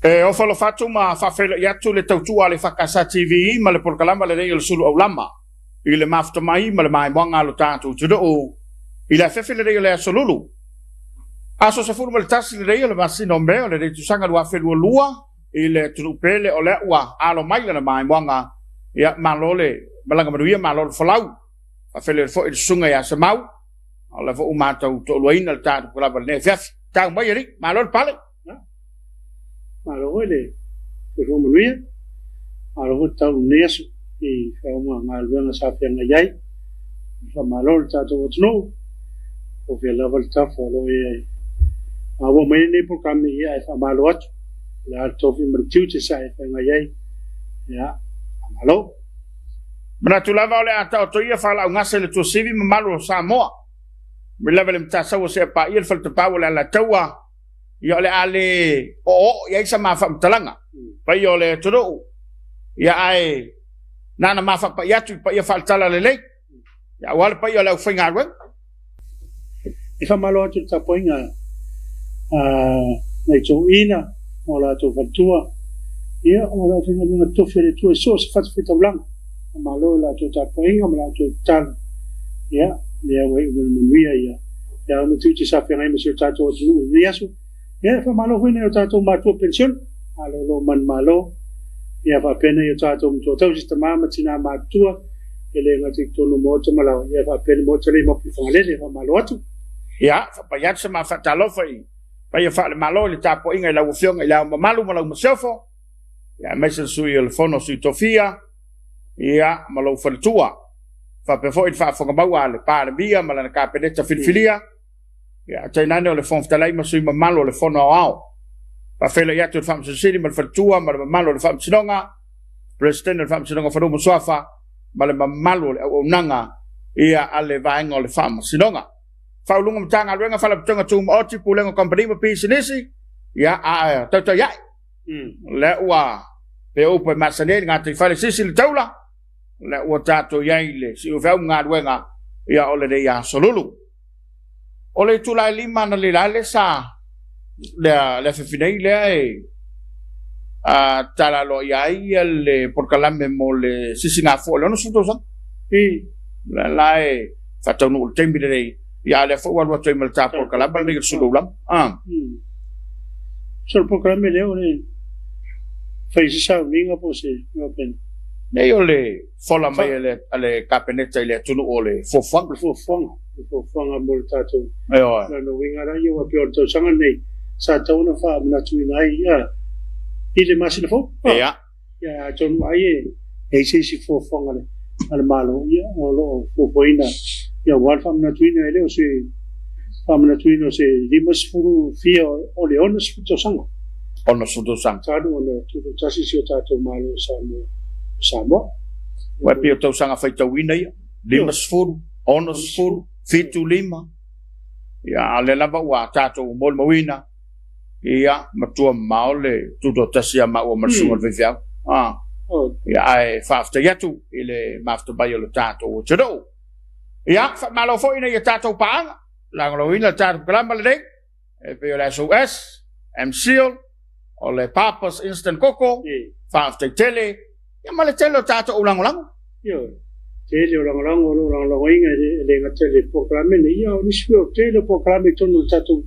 O falo fatu ma fafele yatu le tautua le fakasa TV ma le porkalama le rei le sulu au lama. I le mafta mai ma le mai mwanga lo tātou tudo o. I le fefe le rei le asolulu. Aso se furu ma le tasi le rei le masino mea le rei tusanga lua felua lua. I le tunupele o le ua alo mai le mai mwanga. Ia malole malanga manuia malole falau. Fafele le fo i le sunga ya se mau. O le fo umatau to luaina le tātou kalama le fefe. Tau mai eri malole pale. Malo le ko mo ria alo ta nesu e fa uma malvenga sa pena yai fa malo ta to no o ve level ta fo lo e avo me ne por kam e fa malo la to fi mertiu te sa fa yai ya malo mana tu lava le ata to ia fa la ngase le to sivi malo sa mo me level ta sa o se pa il fa te pa la tawa ia le ale o ia isa mafa mtalanga pa ia le todo ia ai nana mafa pa ia tu pa ia faltala le lei ia wal pa ia le finga wen ifa malo tu ta poinga nei to ina o la to fatua ia o la finga na to fere tu so se fat fita blanc malo la to ta poinga ma la to tan ia ia we ia ia mo tu sa fenga me se ta to ni asu ya fa malo fue ne ta to mato pension alo lo man malo ya fa pena yo ta to to sistema matina matua ele ngati to no mo to mala ya fa pena mo tele mo pi fa le fa malo tu ya fa pa ya se ma fa ta lo foi pa ya fa le malo le ta po inga la ufiong ila malo malo mo sefo ya mesen su il fono su tofia ya malo fa tua fa pe foi fa fo ba wa le pa le bia mala na ka pedetta filfilia ya taina ne le fon ftalai ma sui malo le fono ao pa fela ya tu fam sili mal fatua ma malo le fam sinonga president le fam sinonga faro mo sofa ma le malo le o nanga ia ale vainga le fam sinonga fa lunga mtanga renga fala tonga tu o tipo lenga company ma pisinisi ya a to ya le wa pe o pe masane nga te fale sisi le taula le o tato ya ile si o fa nga renga ya ole de ya solulu ole tu la lima na le la sa le fefinei le tala lo ya le porque la memole sisinga fo le no suto sa e la fa tonu tembi de ya le fo wa to imel ta porque la balde su lo lam so porque la me le ole fa isa vinga po se no pen ne ole fola mai le capeneta le tunu ole fo fanga moltato no wingara yo apior to sanga nei sa tona fa na tuinai ya ile masina fo ya ton ai e si fo fanga al malo ya o lo fo poina ya wal fam na tuina ile o se fam na tuina se limas furu fia o le onos to sanga tado ona tu tasi si tato malo samo wa pio to sanga fa tawina ya limas furu onos furu fitu lima ya le lava wa tato mol mawina ya matua maole tudo tasia ma o marsunga vivia ya ai fafta yatu ile mafta bayo tato o chodo ya fa malo fo ina ya tato pa la ngloina tato klamba le e pe la SOS MCL o le papas instant coco fafta tele ya male tele tato ulang yo tele orang inga le ngatele programe ne ya ni sio tele programe tono tato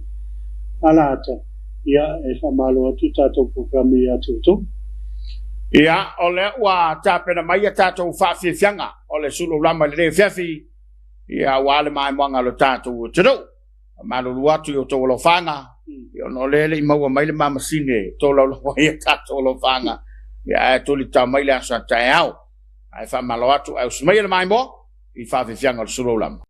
alata ya e fa malo tu tato programe ya tuto ya ole wa tape na mai tato fa fi fianga ole sulu lama le fiafi ya wale mai manga lo tato tudo malo luatu yo to lo fanga yo no le mo mai le mama sine to lo ya tato lo fanga ya to li ta mai la sa tao ai fa malo atu au smai le mai mo I fa fi fianga lo sulu lama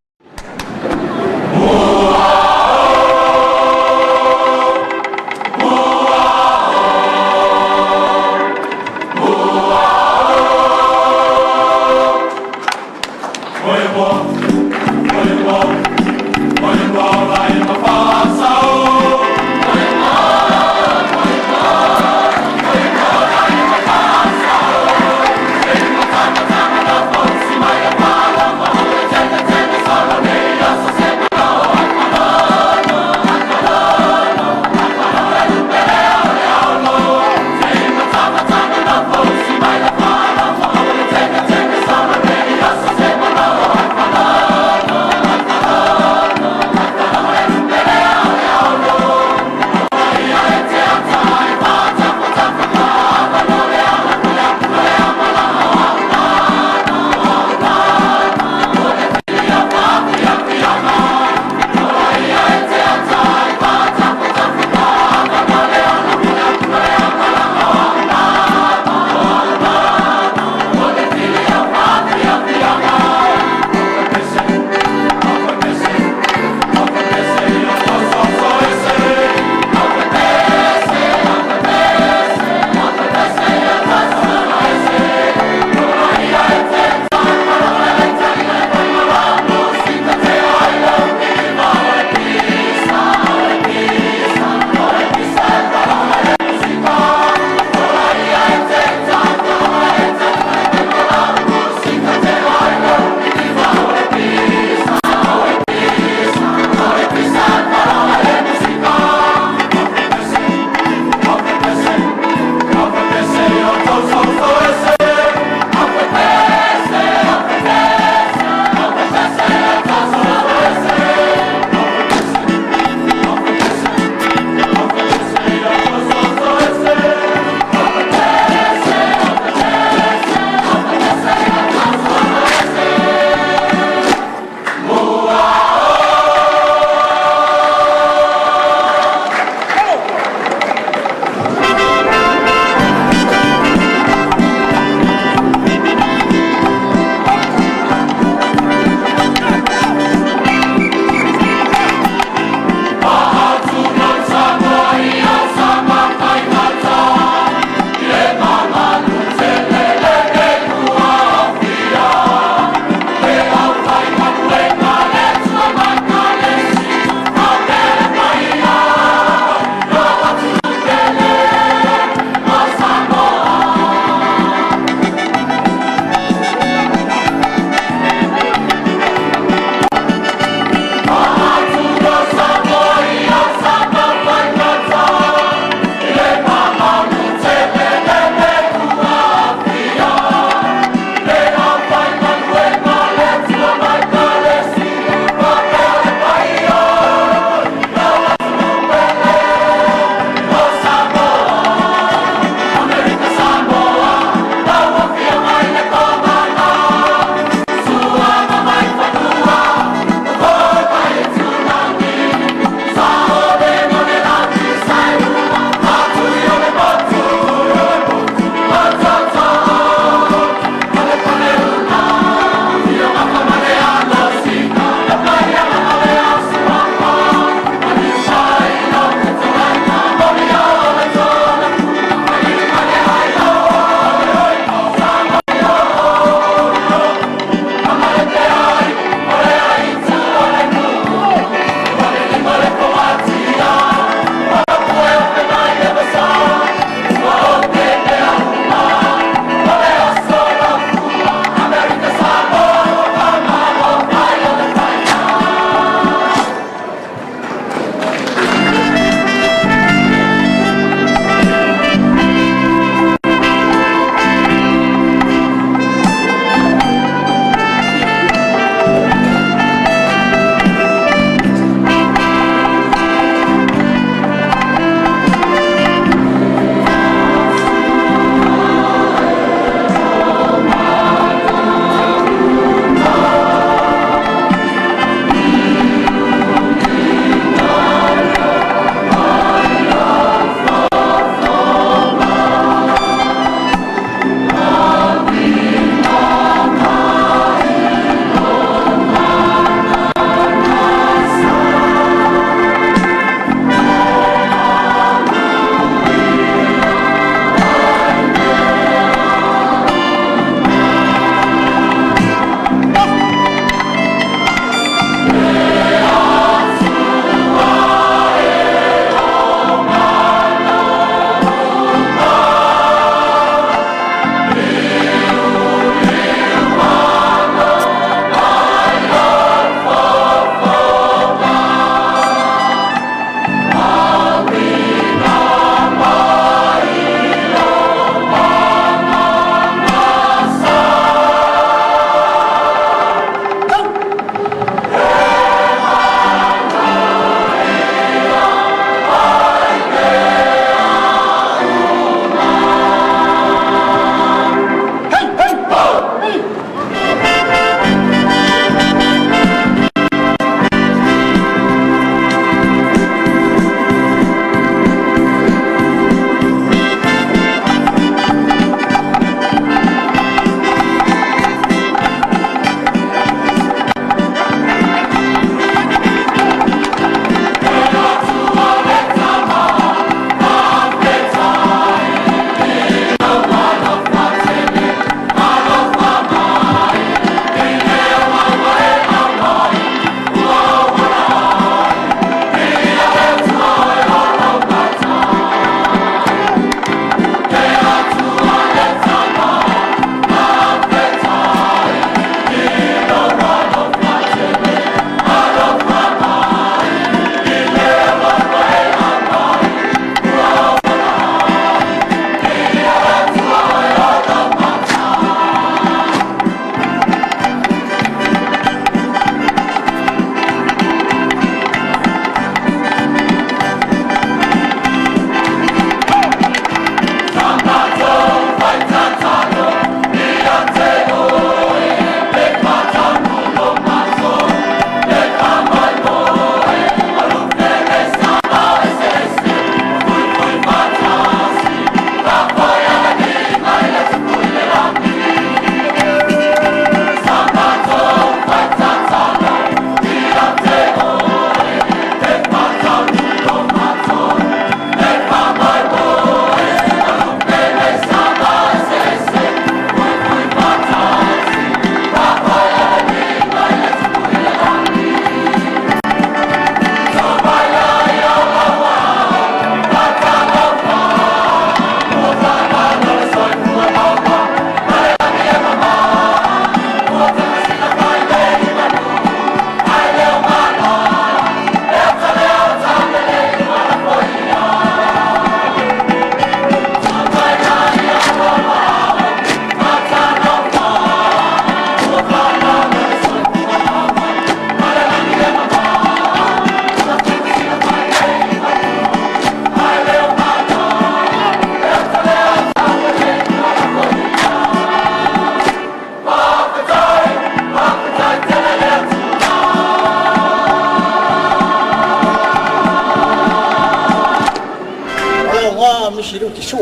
misiru ti su.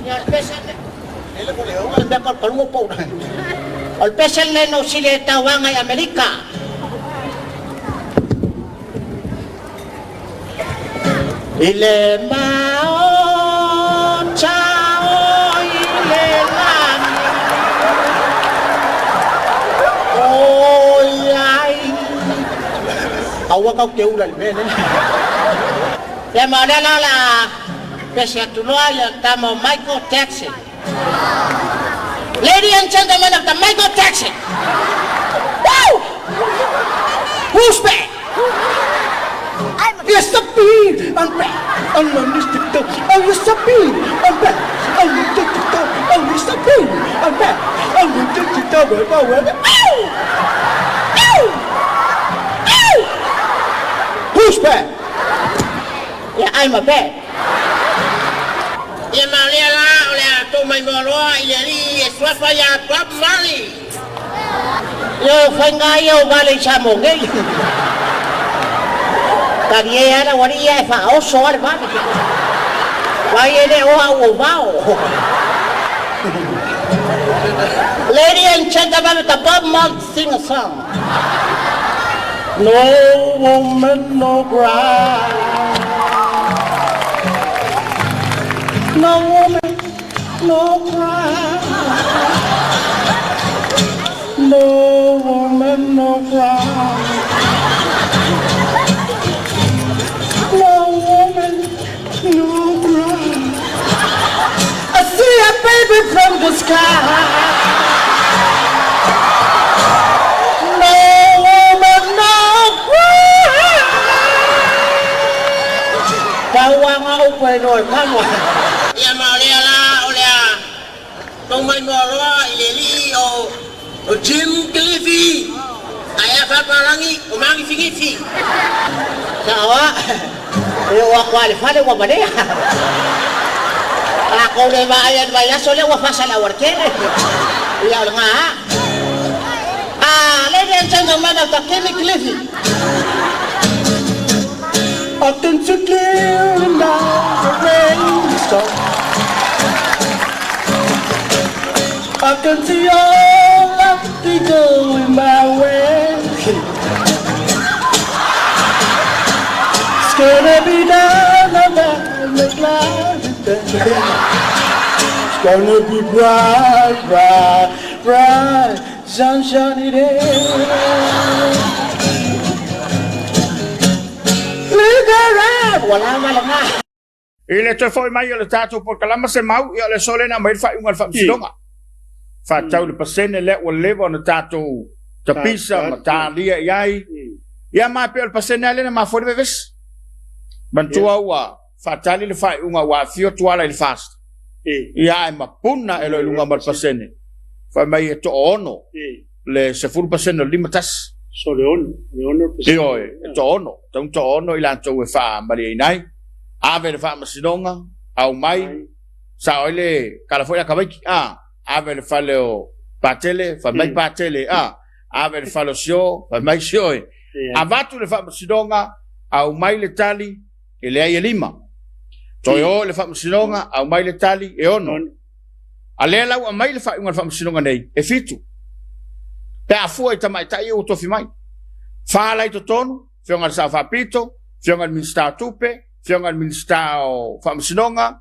Ya special. Ele boleh orang bakal perlu pau. Al special na no sila tawang ay Amerika. Ile mao chao ile lam. Ôi ai. Awak kau kêu lần bên đấy. Để mà đây là bây giờ tụi nó là ta mà Michael Jackson. Ladies and gentlemen of the Michael Jackson. Woo! Who's back? Yes, the beat. I'm back. I'm Mr. Duck. Oh, yes, the beat. I'm back. I'm Mr. Duck. Oh, yes, the beat. I'm back. I'm Mr. Duck. Ow! Ow! Ow! Who's back? Yeah, I'm a bat. Yeah, Mariela, to my moro, Yeri, Swafaya, Bob Marley. Yo, Fangayo, Valley Chamonga. Tagiera, what do you have? Oh, so what about it? Why are they all wow? Ladies and gentlemen, the Bob Marley sing a song. No woman, no cry. No woman, no cry. No woman, no cry. No woman, no cry. I see a baby from the sky. No woman, no cry. Tawang ako pa rin, kamo. Ya Maria la, olha. Tong mai moro, ileli o Jim Cliffy. Aya fa parangi, o mangi fingifi. Sawa. Yo wa qualify wa bade. Ako le ba ayan ba ya sole wa fasal awarkene. Ya nga. Ladies and gentlemen of the Jim Cliffy. Often to clear now the rainstorm. I can see all of the going my way. It's gonna be down about the clouds. It's gonna be bright, bright, bright, sunshiny day. Look around, wala malanga. Ile te foi mai le tato por kalama se mau ia le sole na mai fai ungal fa sidonga. Fa tau le pasene le o levo na tato te pisa ma talia iai. Ia ma pe le pasene le na ma foi beves. Bantua wa fa tali le fai unga wa fio tuala il fast. Ia ma punna e lo lunga mal pasene. Fa mai to ono. Le se ful pasene limatas. So leono Io to ono ilan to e fa mali nai. Ave le fa masidonga au mai sa ole California kabaki ave le fa leo patele fa mai patele ave le fa lo sio fa mai sio avatu le fa masidonga au mai le tali e le ai lima toyo le fa masidonga au mai le tali e ono ale la au mai le fa un fa masidonga nei e fitu pe afu e tamai tai o to fi mai fa lai to tonu fionga sa fa pito fionga minsta tupe fionga minsta o fa masidonga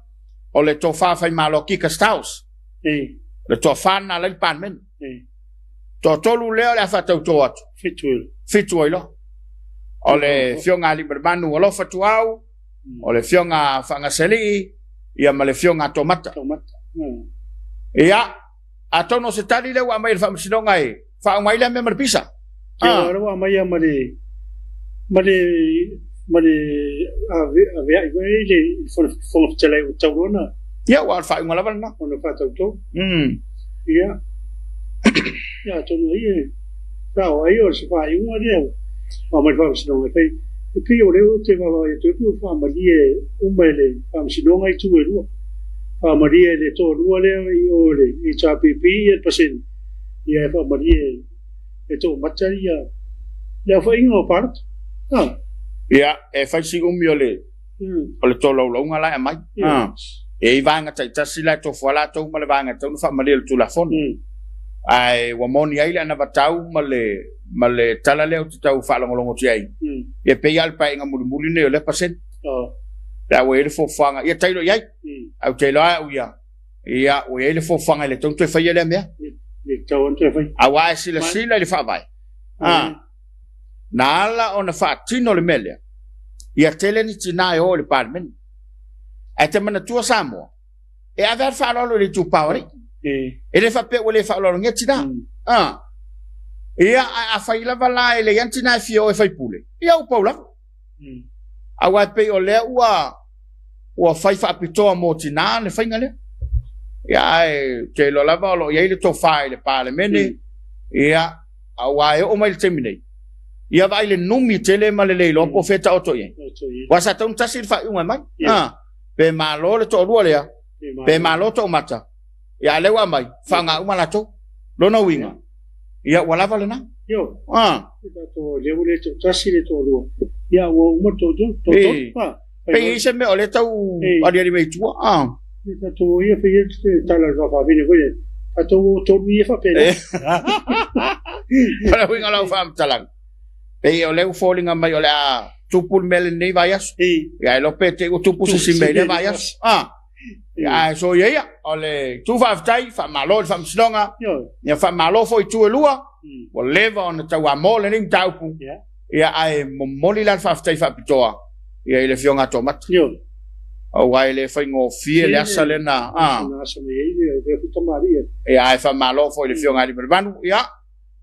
o le to fa fai malo kika staus le to fa na le pan men to tolu le le fa to to fitu lo o le fionga li berbanu o lo fa tuau o le fionga fa ngaseli ia ma le fionga tomata ia atono se tali le wa mai fa masidonga e fa mai le me pisa ora wa mai mare ave le for tele o taurona ia wa fa ngala na ona fa tauto ia to no ie ra o ai o se fa i un dia o mai fa se no me fai e pi o le o te va e tu fa marie o mele fa se no ai tu e lu fa marie le to lu le o le i cha pp e pasen ia fa marie e to macharia ya fa ingo part ia e fai si umi o le tolo lo nga la mai e vanga ta sila to fola to ma le vanga to fa ma le tu la fon ai wa moni ai ana batau ma le tala le tu tau fa longo ti ai e pe al pa nga muli ne le pasen da we le fo fanga ia tailo ia au tailo au ia we le fo fanga le tonto fa ia le mea le tau te fai awa sila le fa vai nala ona fa tino le mele ia tele ni tina e o le parmen e te mana tua samo e aver fa lo le tu power e le fa pe o le fa lo nge tina ia a fa ila vala e le yantina fio e fa pule ia o paula awa pe o le ua fai fa pitoa mo tina le fa ngale ia e te lo lava lo ia le to fa le parmen ia awa e o mai terminate ia vai le numi tele ma le lo profeta o to ye wa sa ton tasil fa un mai pe malo le to ru le pe malo to mata ia le wa mai fanga uma la to lo no winga ia wala vale na yo to le ule to tasil to ru ia wo mo to pa pe se me ole tau ari me tu to ia fe tala va vine ko a to ia fa pe para winga la fam talang pe o le falling mai o le tupul mel nei vaias ya lo pete o tupu se me le vaias ya so ya o le tu fa tai fa malo fa mslonga ya fa malo foi tu lua o leva on ta wa mole ning taupu ya ai moli la fa tai fa pitoa ya ile fionga tomat o wa ile fa ngo fie le asalena ya ai fa malo foi le fionga di banu ya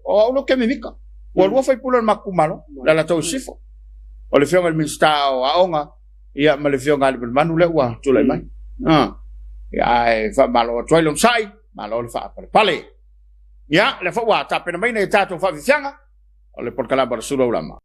o lo que me mica o lua fai pula makumalo la tau sifo o le fionga min sta o aonga ia ma le fionga le manu le wa tu le mai ia fa malo toi long sai malo le fa pale ia le fa wa ta pena mai ne tato fa fianga o le porkala bar sura ulama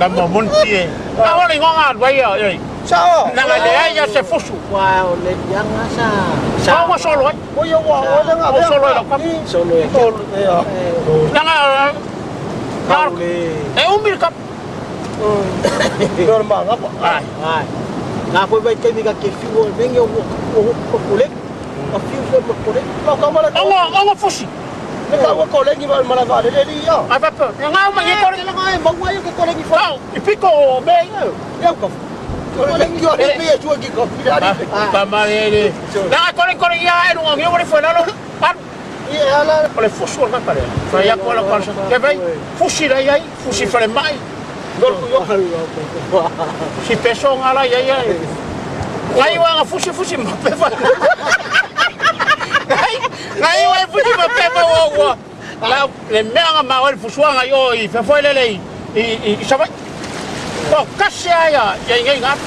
kamu munti. Kau ni ngah dua ya. Sao? Nang ada ya se fusu. Wow, lên yang asa. Kau mau solo? Ôi yo wa wa nga Kau solo lah kamu. Solo ya. Tol ya. Nang Kau le. umir kap. Normal apa? Ai. Ai. Na foi vai ter miga que fio, vem eu o colete. A fio foi o colete. Kau kau malah Allah fusi. kau kau lagi malah vale dia ya. Apa apa? Yang ngau magi kau ni. Ngai mau ayo ke kau lagi fo. Kau ipiko be. Ya kau. Kau lagi yo ni be tu lagi kau. Kamari ni. Nang kau ni ya, nung ngi boleh fala lo. Pan. Iya lah. Oleh fusi orang pare. Saya kau lah palsu. Kebai fusi dah ya, fusi fale mai. Gol ku yo. Si peso ngala ya ya. Ngai wa fusi mape fa. Ngai wa fusi mape fa wo. La le mea ma wa fusi wa yo I fe foi lele I sabai. Ko kasia ya ngai ngap.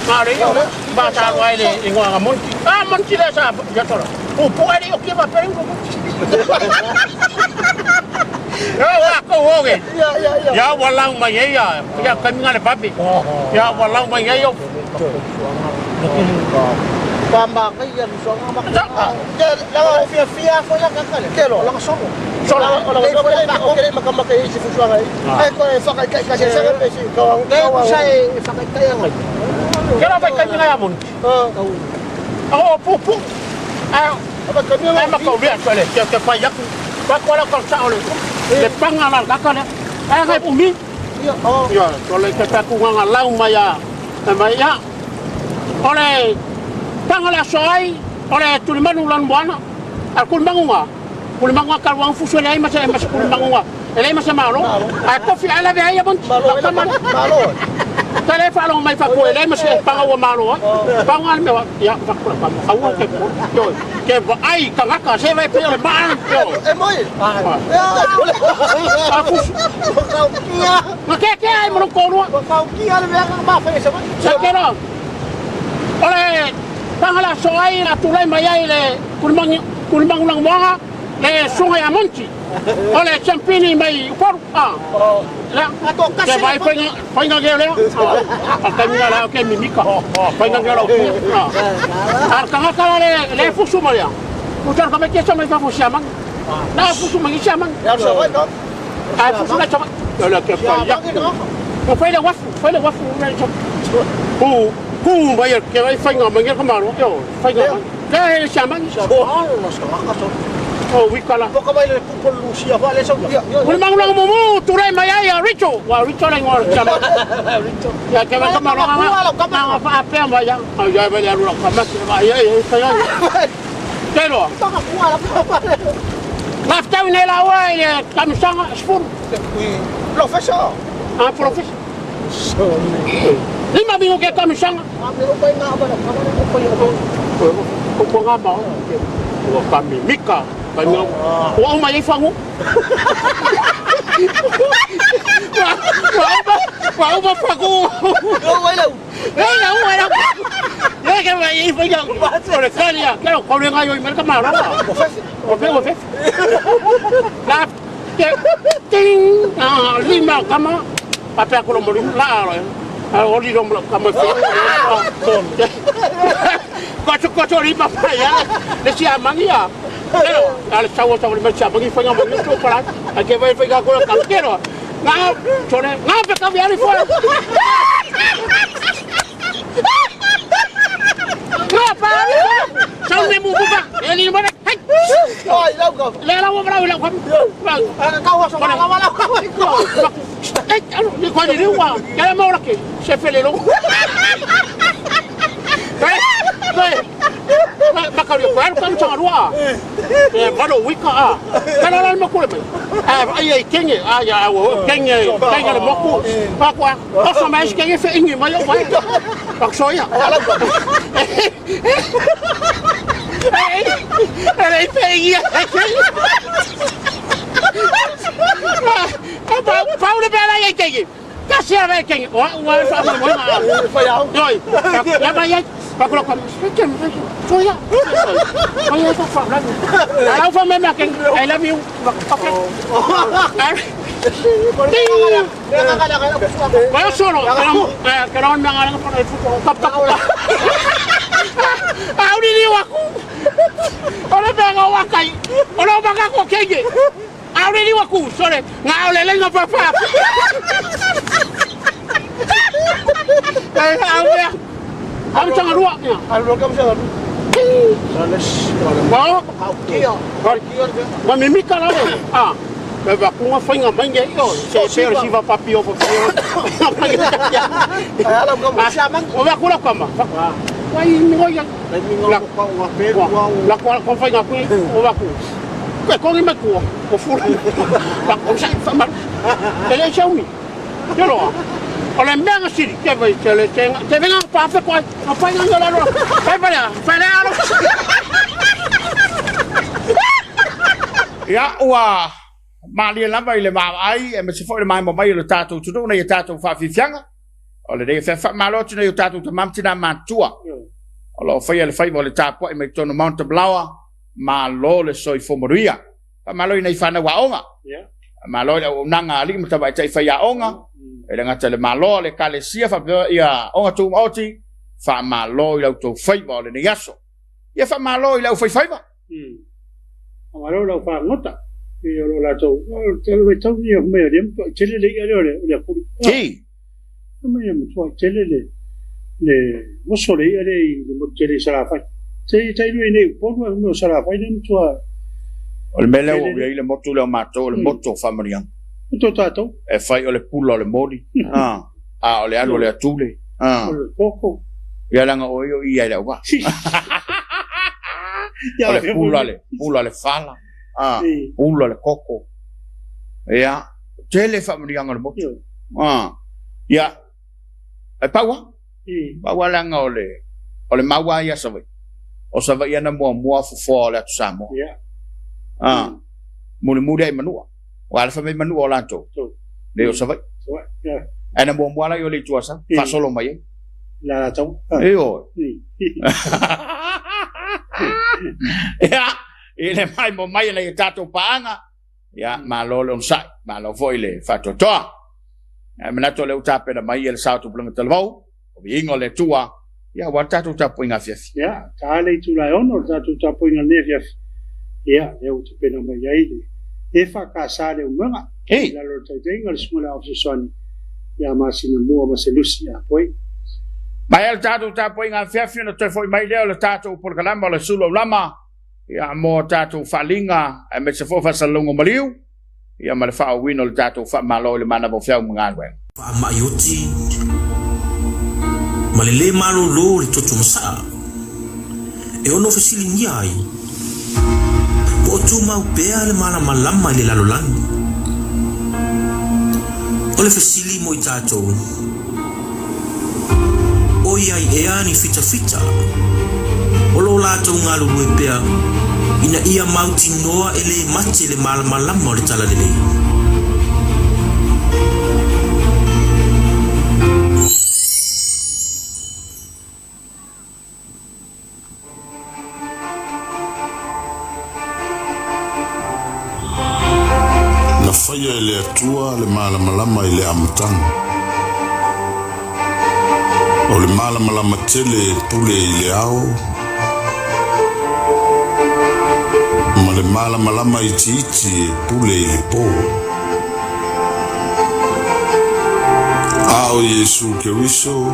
Mari yo ba ta wa le ngwa monti. Ah monti le sa ya tolo. O puari o que va perengo. Ya ko woge. Ya walang mai ya. Ya kami ngale papi. Ya walang mai ya yo. Pamba cái dân xuống mà. Lah Fia foi lá kakale. Kelo. Lang solo. Sola okey makai si fuswa ngai. Ai kau fakai kai kasi sangat besi kau. Kau sai pakai kaya ngai. Kira pa kami ngaya mon. Oh pupu. Apa kami Ai makau dia kale. Ke pa yak. Pa ko la ko sa ole. Le pangala kakale. Ai ngai umi. Ya, oh. Ya, kalau kita kurang lau maya, maya, oleh pangala soai, oleh tuliman ulan buana, aku bangunga kalau orang fusu lagi masih bangunga, lagi masih malu, aku fi ala biaya pun, malu. Kalau kalau mai fakku lagi masih pangawa malu, pangal mewah, ya fakku pangawa, awak ke ai kangaka saya mai pergi lebaran, Moi. Ya. aku, makanya ai merokok lu. Kau kia le yang ba fa sama. Saya kira oleh pangala soai na tulai mayai le kulmang ulang wanga le sungai Amonti oleh campini mai por la Atau ke kasih. vai penga gele akan ngala ke mimika penga gele ar kanga kala le fusu malia putar kame ke sama fa fusu amang na fusu mangi samang Ya sama no. ai fusu na sama la ke pa ya ko fa le wafu na ku bayar ke vai fanga mangi kamaru yo fanga le samang Oh, mas kau. oh wikala Kau kau le pupul Lucia fa le so. Kulmang ulang mumu turai mayaya Richo wa Richo lang ngor sama ya ke ba kamaru nga fa ape maya ya ba ya ru kamas ya saya pero Kau nak buat apa? laftaw ni lawa ya kamsanga spur Profesor. professor lima minggu ke kamsanga Ambil apa yang apa? Apa yang ko nga ba ko kami mika kami wa umay fangu wa ba fagu Kau walau. Wala. Ya que me iba yo. Por Italia, claro, con un gallo y me camaro. Ofe. La que ting lima kama apa aku mau la. Oli dom kama fe. Koco lima ya. Le siamang ya. Pero al chavo me chavo y fue a morir chocolate. Hay que ver fue con calquero. Ngap, chore, ngap ka biari fo. Ngapa? Sampai buku pak, ini mana? Hai. Oi, lau kau. Lela wa brau la kam. kau asal malam kau. Ni ko ni wa. Kaya mo laki. Se felelo. Bakal yo kan kan sa ruwa. Valo wika. Kana lan mo ko le. Ai kenge, ya wo kenge le mo ko. Pa ko. Oso mais kenge fe ingi ma yo wa. Pak soya. Ai fe ingi. Paulo bela ai kenge. Kasi ara kenge. Wa fa mo ma. Fayau. Rồi, ya bay Pak lo kan speaker soya. Soya tak fa lan. Kalau fa memang I love you. Okay. Kaya solo, kailangan mga nga pa na ito. Tap-tap ulang. Niliwa ko. Ano ba nga wakay? Ano ba nga ko kege? Niliwa ko. Sorry. Nga ulelay nga pa pa. Kaya nga Ang sangat ruak niya. Ang ruak kamu sangat. Salas. Wow. Kia. Mamimik ka lang. Beba, kung nga nga man niya ito. Pero si va papi o papi. Alam ka mo siya man. Wala ko lang ka ma. Wai mingo yang. Mingo ko nga pero. La ko kung nga ko. Wala ko. Kung nga ko. Ko fura. La ko sa fama. Ele Xiaomi. Pero oleh menga sini, ke venga apa kau, apa yang kau lalu, apa ya, wah, mali lama ile ai, masih foi mai mobile le tato, tu não ia tato fa fianga, oleh dia fa malo tu ia tato tu mam tina matua, oleh foi ele foi le tapo e me tono mount blawa, malo le soi fomoria, malo ina ifana waonga, malo le nanga ali mtaba tai fa yaonga. Ele ngata le malo le kalesia fa ia onga tu oti fa malo i to fai ba le yaso ia fa malo i la fai fai ba malo la fa ngota i lo la to te lo to ni me dem chele le ia le ku ti me mo to chele le mo so le ia le mo chele sala fa sei tai ni po mo sala fa ni to o mele o le moto le mato le moto fa marian Tato. E fai o le pulo o le moli. O le alo le atule. O le poco. Ia langa o io ia le wa. O le pulo le fala. Pulo le coco. Ia. Tele fa mrianga le moto. Ia. E paua? Paua langa o le maua ia sawe. O sawe ia na mua fufo le atu samo. Ia. Mule ai manua. Wala fa me manu ola to. Leo savai. Ana mo moala yo le tuasa. Fa solo mai. La tau. Eo. Ya, ele mai mo mai le tato paanga. Ya, malo on sai, malo foile fa to to. Mana to le utape na mai el sautu blanga telvau. O bingo le tua. Ya, wa tato tapo inga fief. Ya, ta le tu la ono tato tapo inga le fief. Ya, le utape na mai ai. E whakasare umanga. La lo taitenga le smula of the sun. Ia masina mua maselusi a poi. Mai el tato tapo inga fiafi na te foi mai leo le tato por kalamba le sulo lama. Ia mo tato falinga e me se fo fa salongo maliu. Ia ma le fa wino le tato fa malo le mana bo fiau mnganwe. Fa mayoti. Ma le malo lo le toto masa. E ono fasili ngai. O tu mau pea le mana malama le lalolangi. O le fasili mo i tātou. O iai ea ni fita. O lo lātou ngā lulu e pea. Ina ia mauti noa e le mate le malama o le tala le lei. Faya ele atua le malama i le amutanga. O le malama tele pule i le ao. Ma le malama i titi pule i le po. Ao Yesu Keriso.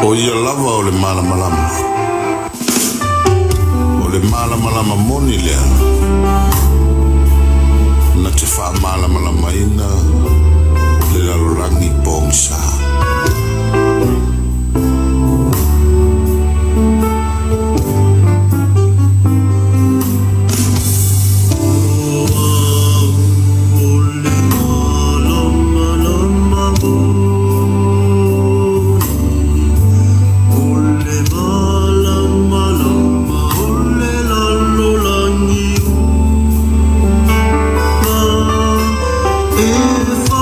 O ia lava o le malama. O le malama moni lea. Na te wha malama ina le lalorangi bongsa. If I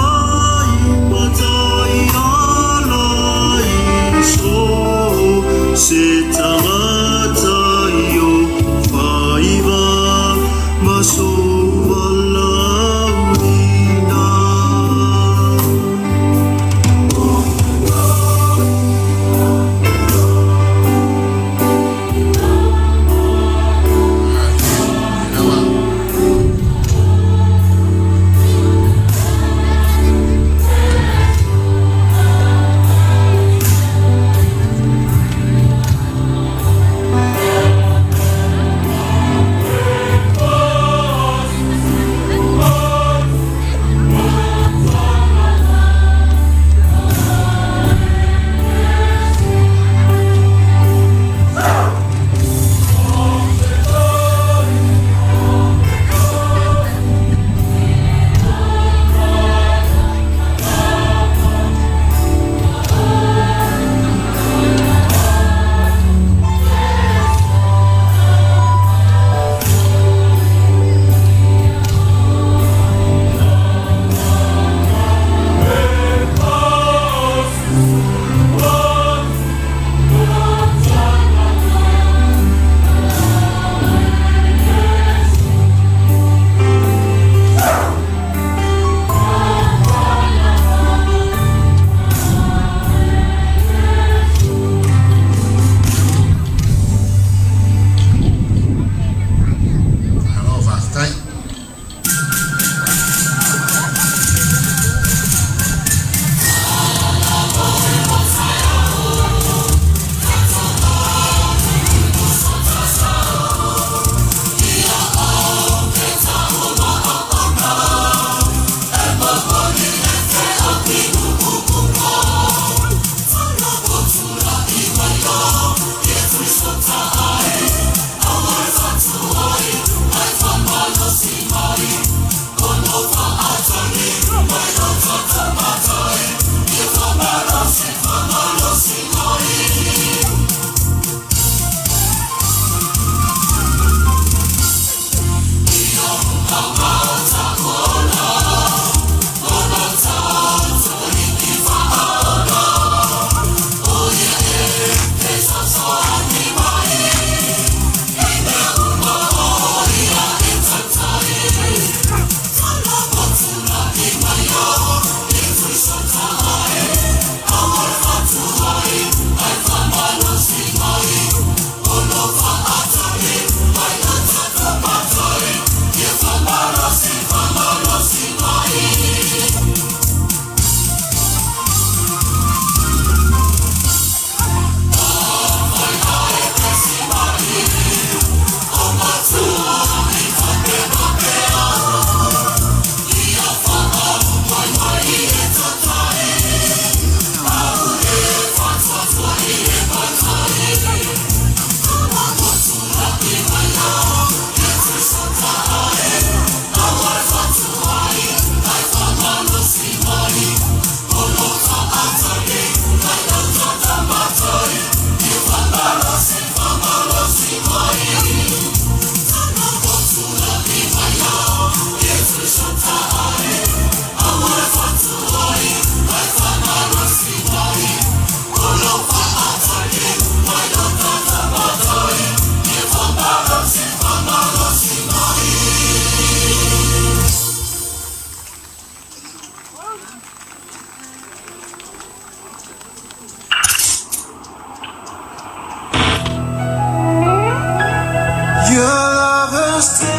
has taken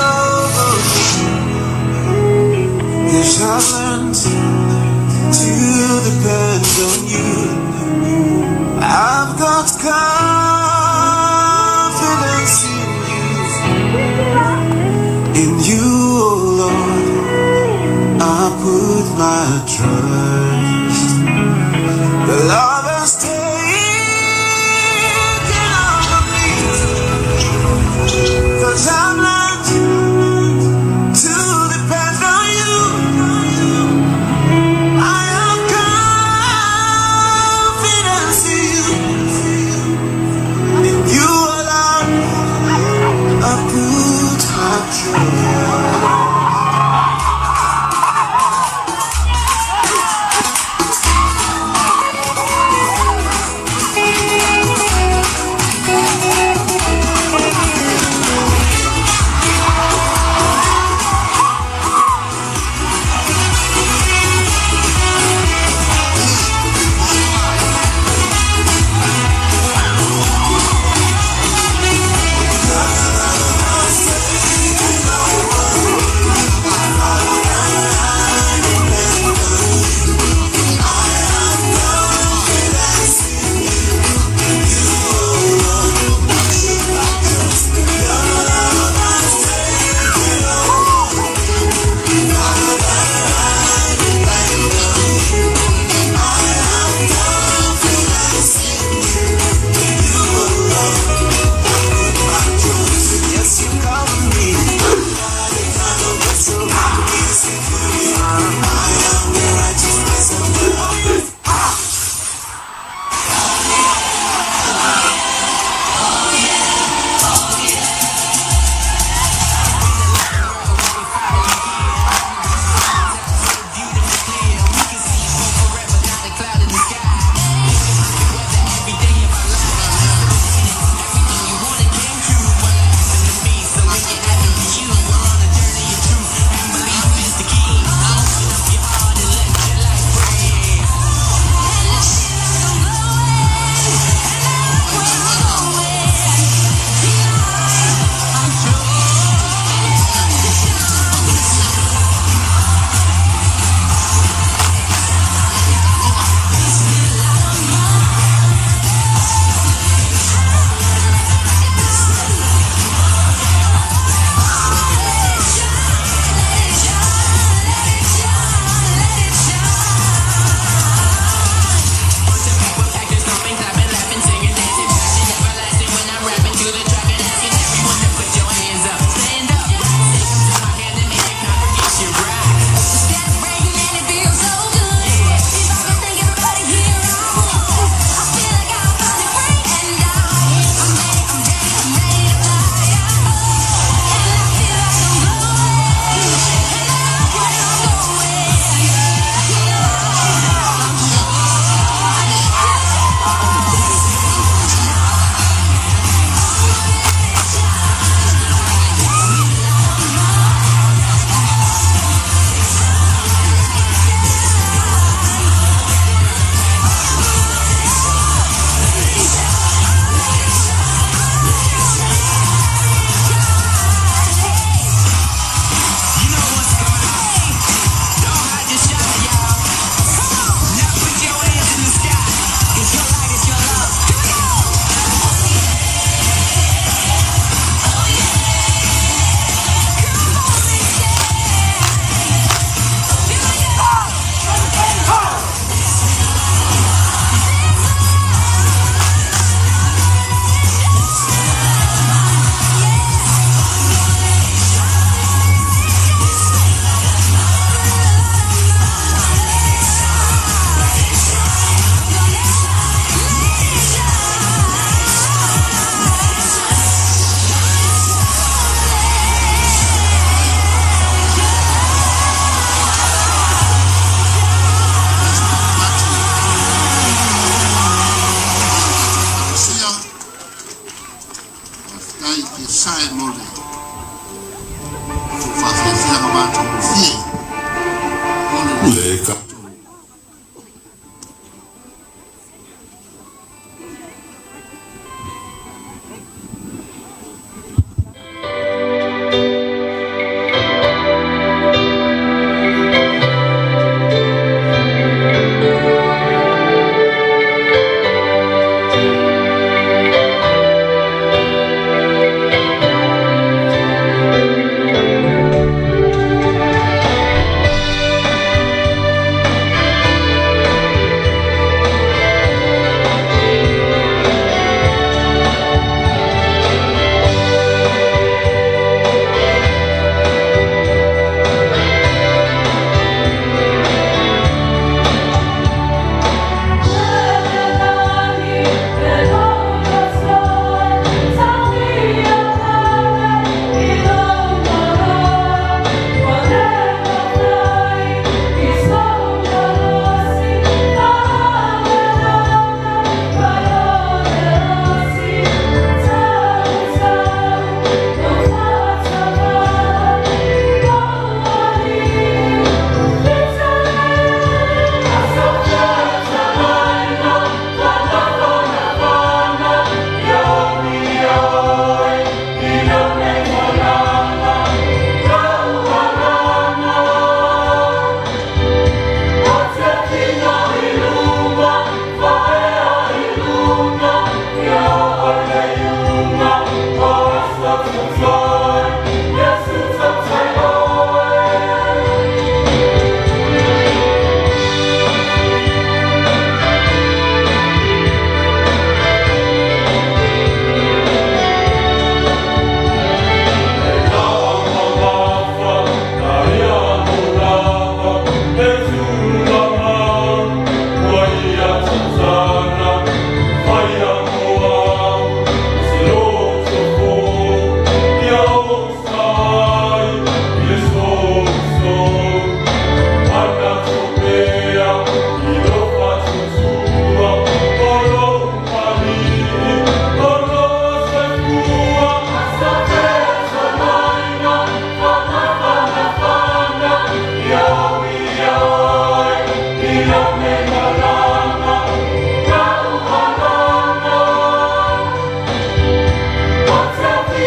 over me. Yes, I've learned to depend on you. I've got confidence in you, oh Lord. I put my trust. The love has taken over me. 'Cause I'm learned to depend on you. I have confidence in you alone. I put my trust.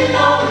Oh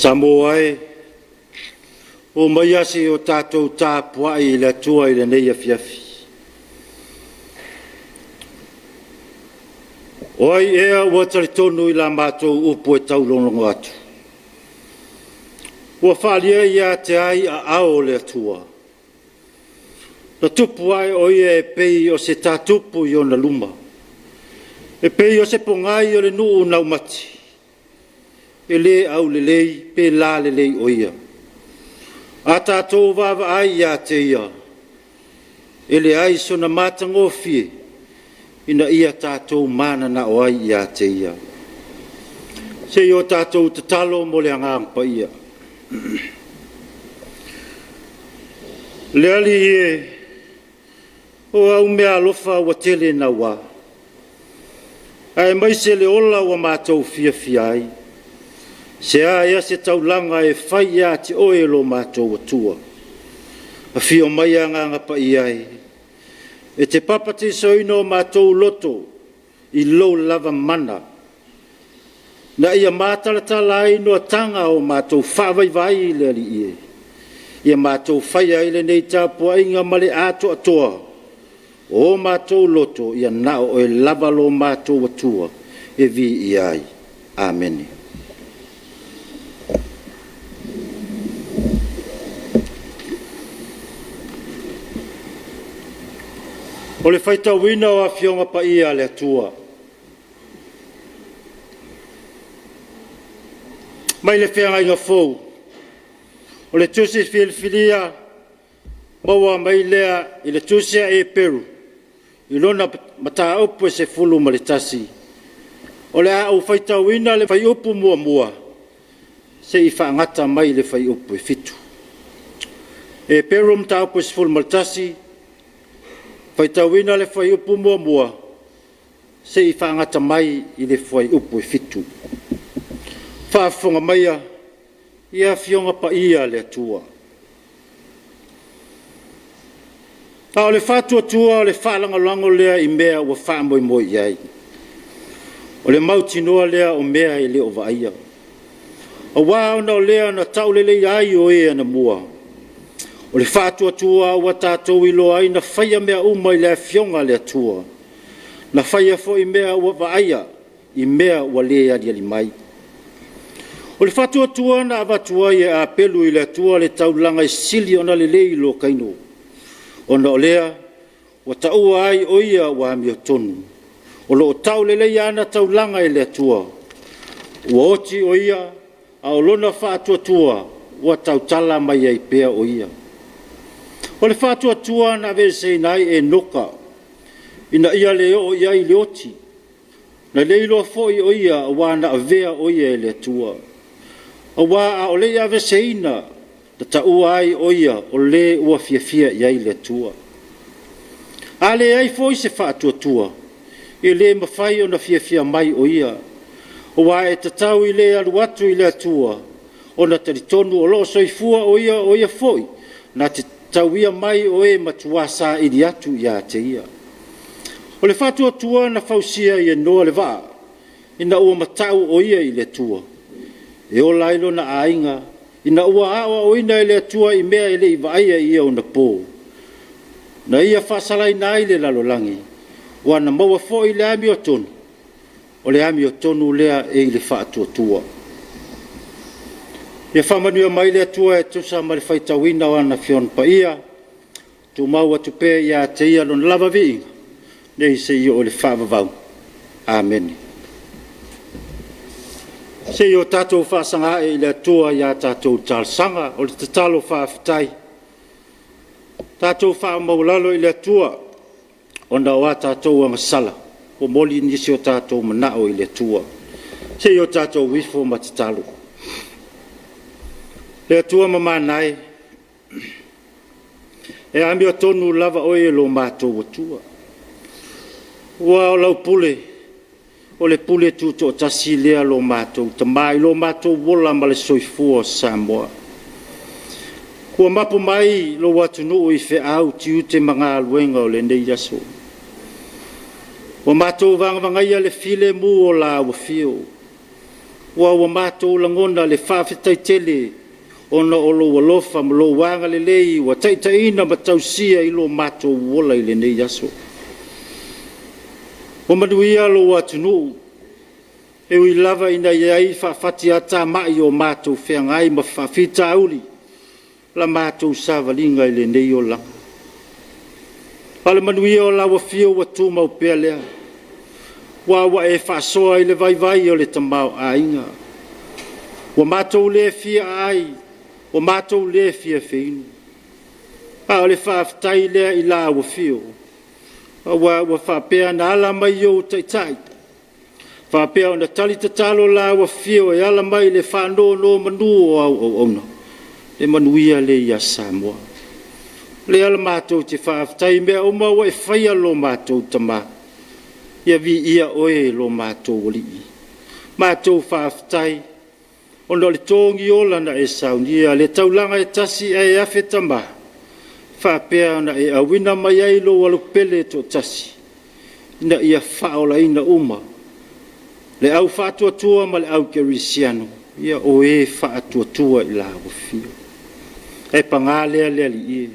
Samoae o mai ase o tātou tāpua i le tua i le nei afiafi. Oi ea ua talitonu i la mātou upu e taulonongo atu. Ua whaalia ia te ai a ao le atua. Na tupu ai o ia e pei o se tātupu i o na luma. E pei o se pongai o le nuu nau mati. E le au le lei, pe la le lei o ia. A tātou wawa ai ia te ia. E le ai so na matangofie. Ina ia tātou mana na o ai ia te ia. Se i o tātou te talo mo le angangpa ia. Le ali e o au mea alofa wa tele na wa. Ai mai se le ola wa mātou fia fia ai. Se a ea se taulanga e whai a te oe lo mātou atua. A fio mai a nganga pa i ai. E te papate soino mātou loto i lo lava mana. Na ia mātalatala ai noa tanga o mātou whawaiwai i le ali ie. Ia mātou whai ai le nei tāpua inga male ato atoa. O mātou loto ia nao o e lava lo mātou atua e vi i ai. Amen. O le whaita wina o a fionga pa ia le atua. Mai le whianga inga fou. O le tuse filia maua mai lea i le tuse e peru. I lona mata upu e se fulu ma le tasi. O le au whaita wina le whai upu mua mua. Se i whaangata mai le whai upu e fitu. E peru mata upu e se fulu ma le tasi. Whaitawina le whai upu mua mua, se i whaangata mai i le whai upu e fitu. Whaafonga maia, ia fionga pa ia le atua. O le whātua tua o le whaalanga lango lea i mea ua whaamoi moi iai. O le mauti noa lea o mea i le o vaia. O wāo na o lea na taulele ai o ea na mua. O le whātua tua ua tātou i loa ai na whaia mea uma i lea fionga lea tua. Na whaia fo i mea ua vaia, i mea ua lea li mai. O le whātua tua na avatua i a pelu i lea tua le taulanga i sili o na le lei lo kaino. O na o lea, ua taua ai o ia ua ami o tonu. O lo o tau le lei ana taulanga i lea tua. Ua oti o ia, a o lona whātua tua, ua tau tala mai ai pea o ia. O le whātua tua na vese nai e noka, ina ia leo o ia i leoti. Na leilo foi o ia a wana a vea o ia e le tua. A wā a o le ia vese ina, na ta ua ai o ia o le ua fia fia ia i le tua. A le ai foi se whātua tua, i le mawhai o na fia fia mai o ia. O wā e tatau i le aluatu i le tua, o na taritonu o lo soifua o ia foi, na te tauia mai o e matuasa i atu ia te ia. O le whātua tua na whausia i e noa le waa, ina ua matau o ia i le tua. E o lailo na ainga, ina ua awa o ina i le tua i mea i le i vaia ia o na pō. Na ia whasalai na i le lalolangi, ua na maua fo i le ami o tonu, o le ami o tonu lea e i le whātua tua. Ia whamanua mai le atua e tusa ma le whaitawina o ana fion pa ia, tu mau atu pē ia te ia lon lava vi, nei se i o le whaavavau. Amen. Se i o tātou whaasanga e i le atua ia tātou tālsanga, o le tatalo whaafitai. Tātou whaamaulalo i le atua, o na o a tātou angasala, o moli nisi o tātou manao i le atua. Se i o tātou wifo ma tatalo. Le atua mamanai, e ami o tonu lava oe lo mātou atua. Ua o lau pule, o le pule tuto o tasi lea lo mātou, tamai lo mātou wola ma le soifua Samoa. Kua mapu mai lo watu nuu i fe au tiu te mga aluenga o le nei aso. O mātou vangavangaia le file mu o la ua fio. ua mātou langona le whawhetaitele ona o lo walofa ma lo wanga le lei ua taitaina ma tausia i lo mātou wola i le nei aso. O manuia lo atunu e ui lava ina iai whawhati ata mai o mātou whiangai ma whawhita auli la mātou sāwalinga i le nei o langa. Pale manuia o lawa fio wa tū mau pēr lea. Wa e whasoa i le vai o le tamau a inga. Wa mātou le fia ai, wa mātou le fia whinu. A o le whawhtai lea i la wa fio. Wa whapea na ala mai o taitai. Whapea o na tali tatalo la wa fio e ala mai le whano no manu o au ona. Le manuia le ia Samoa. Le ala mātou te whaafitai mea o maua e whaia lo mātou tama. Ia vi ia oe lo mātou oli. Mātou whaafitai. Ono le tōngi ola na e saunia. Le taulanga e tasi e afe tama. Whapea na e awina mai ai lo walupele to tasi. Ina ia whaola ina uma. Le au whaatuatua ma le au kerisiano. Ia oe whaatuatua i la wafio. E pangalea lea li ie.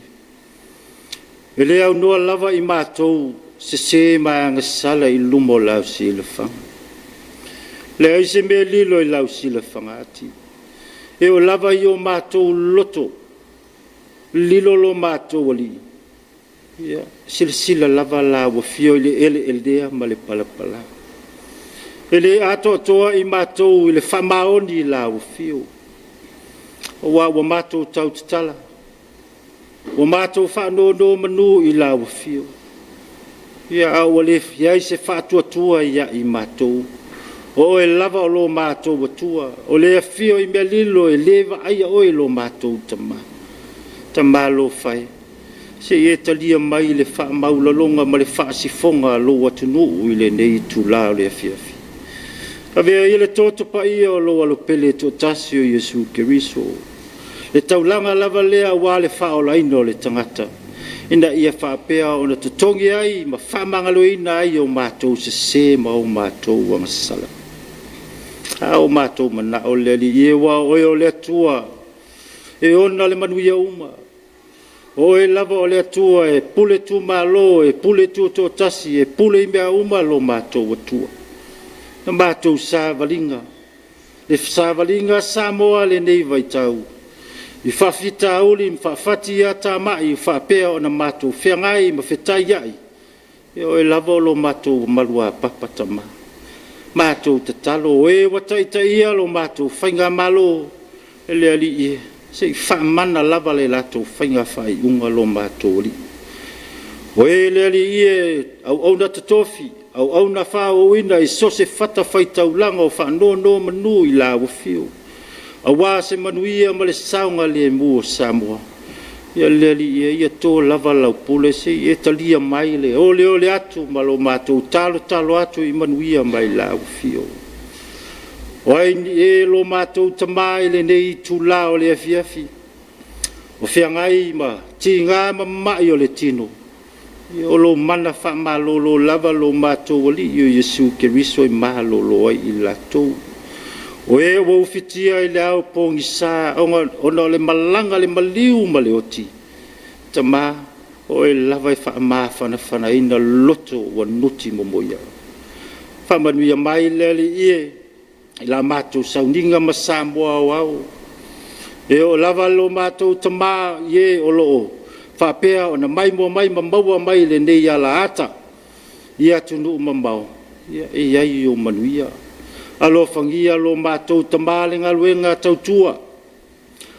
E lea au noa lava i mātou se maanga sala i lumo lau sila whanga. Lea i se mea lilo i lau sila whanga ati. E o lava i o mātou loto. Lilo lo mātou ali. Sila lava la wafio i le ele eldea ma le palapala. E le ato atoa i mātou i le whamaoni i la wafio. O wa mātou tau tatala. O mātou whanono manu i la wafio. Ia au le fiai se whatuatua ia i mātou. O e lava o lo mātou watua. O le afio i mea lilo e lewa aia oe lo mātou tama. Tama lo whai. Se e talia mai le wha maulalonga ma le wha sifonga lo watunu i le nei tu lao le afiafi. Avea i le toto pa ia o lo alopele to tasio Yesu Keriso. Le taulanga lava lea wa le whaola ino le tangata. Ina ia whapea o na tutongi ai ma whamangaloina ai o mātou se ma o mātou wa masala. O mātou mana o le li ie wa oe o le atua. E ona le manuia uma. O e lava o le atua e pule tu malo e pule tu to tasi e pule i mea uma lo mātou atua. Na mātou sāwalinga. Le sāwalinga Samoa le nei vai tau. I whawhita auli, whawhati a tā mai, whapea o na mātou whiangai, ma whetai ai. E o e lava o lo mātou malua papatama. Mātou te talo, e wataita ia lo mātou whainga malo, e lea li ie. Se i whamana lava le latou whainga whai unga lo mātou li. O e lea li ie, au na tatofi, au na whao ina, i so se whata whaitau langa o whanono manu i la wafio. Awa se manuia ma le saunga le mua Samoa. Ia leli ia tō lava lau pule se ia talia mai le ole atu ma lo mātou talo atu i manuia mai lau fio. Oai ni e lo mātou tamai le nei tu lao le afiafi. O whiangai ma ti ngā ma mai o le tino. Ia o lo mana wha ma lo lava lo mātou wali i o Yesu Keriso i maha lo ai i latou. O e wau fitia i le au pongi sā, ona le malanga le maliu ma le oti. Tama, o e lava i wha maa whana ina loto wa nuti momoia. Whamanuia mai lele ie, i la mātou sauninga ma Samoa au. E o lava lo mātou tama ie o loo. Whapea o na mai mua mai ma maua mai le nei ala ata. Ia tunu mamau, ia e iai o manuia. Alo fangia lo mātou tamale ngaluenga tautua.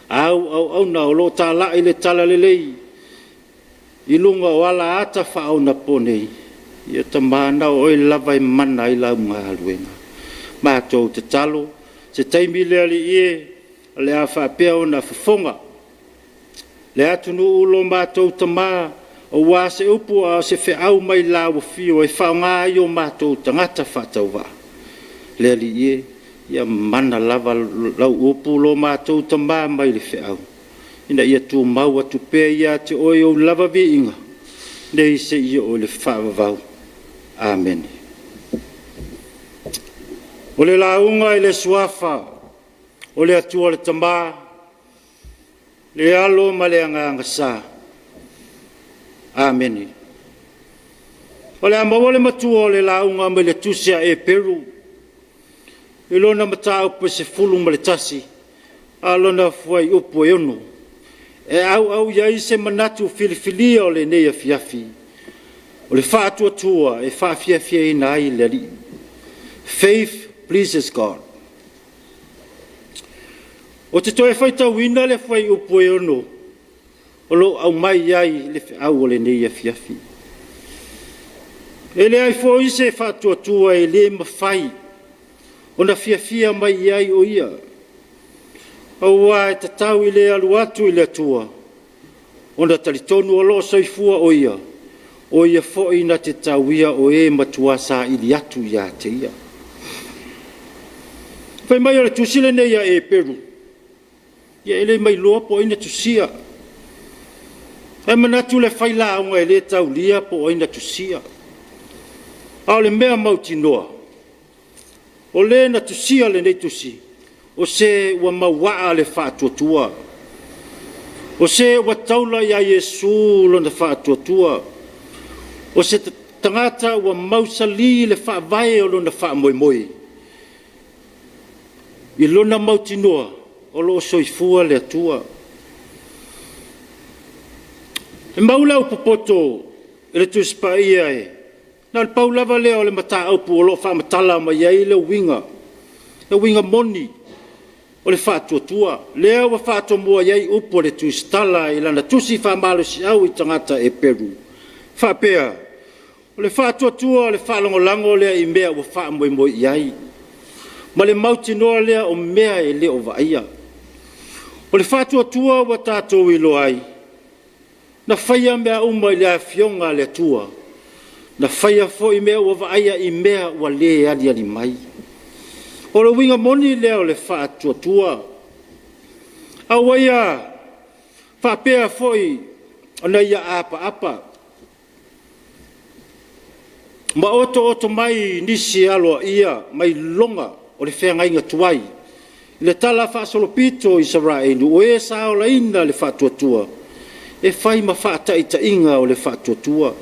Au na o lo tāla i le tala lelei. I lunga o ala ata whaau na ponei. Ia tamana o e lava i mana i lau ngaluenga. Mātou te talo, se taimi lea li ie, le a whapea o na whafonga. Le atunu ulo mātou tama, o wā se upu a se whaau mai lau fio e whao ngā i o mātou tangata whatau wā. Le li ie, ia mana lava lau upu lo mātou tama mai le whiau. Ina ia tu mau atu pēr ia te oi o lava vi inga. Nei se ia o le whaavavau. Amen. O le launga i le suafa, o le atua le tamba, le alo ma le anganga sa. Ameni. O le amawa le matua o le launga ma le tusia e Peru. I lona mata upo se fulu ma le tasi, a lona fuai upo e ono. E au iai se manatu filifilia o le neia fiafi. O le faa tua e faa fiafia ina ai le li. Faith pleases God. O te toe whaita wina le whai upo e ono, o lo au mai iai le au o le neia fiafi. E le ai fo ise whatua tua e le mawhai, o na fiafia mai iai o ia. Au wa e tatau i le alu atu i le atua, o na talitonu o lo soifua o ia fo i na te tauia o e matua sa ili atu ia te ia. Fai mai o le tusile nei a e Peru. Ia ele mai loa po ina tusia. E manatu le fai la unga e le tau lia po ina tusia. Ao le mea mauti noa. O le na tusia le nei tusi. O se ua mawaa le whaatuatua. O se ua taula ia Yesu lo na whaatuatua. O se tangata ua mausali le whaavae o lo na whaamoimoi. I lona mauti noa, o lo soifua le atua. E maula o popoto, e le tuspa ia e. Na le paulava lea o le mata aupu o lo whaamatala ma iai le winga moni, o le whaatuatua. Lea wa whaatua mua iai upo le tustala i lana tusi whaamalo si au i tangata e Peru. Whaapea, o le whaatuatua o le whaalongolango lea i mea wa whaamoimoi iai. Ma le mauti noa lea o mea e leo vaia. O le whaatuatua wa tātou i lo ai. Na whaia mea uma i lea fionga le tua. Na whaia fo i mea ua vaia i mea ua le ali mai. O le winga moni lea o le whaatuatua. A waia whaapea fo i ona ia apa. Ma oto mai nisi aloa ia mai longa. O le whenga inga tuai. Le tala whaasolopito i Sarainu, o e sao la ina le whaatuatua. E whai ma whaataita inga o le whaatuatua.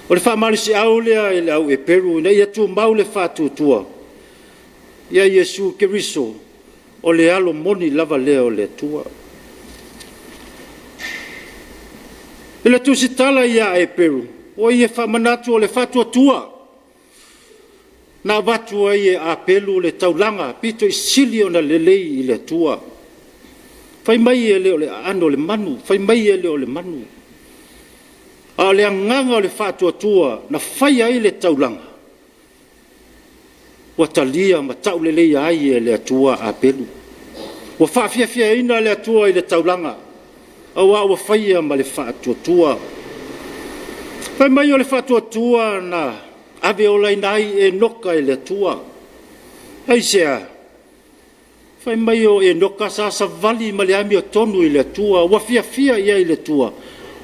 O le whaamarisi au lea e le au e Peru, na ia tu mau le whaatuatua. Ia Yesu Keriso, o le alo moni lava lea o le tua. E le tu si tala ia e Peru, o ia whaamanatu o le whaatuatua. Na watu ai e apelu le taulanga, pito i sili o na lelei i le tua. Fai mai e leo le ano le manu, fai mai e leo le manu. A le anganga o le whatuatua, na fai ai le taulanga. Wa talia ma tau lelei ai e le atua apelu. Wa whaafiafia ina le atua i le taulanga. Awa wa fai ma le whatuatua. Fai mai o le whatuatua na ave o lai nai e noka e le tua. Hei sea. Fai mai o e noka sa vali ma le ami o tonu i le tua. Wa fia ia i le tua.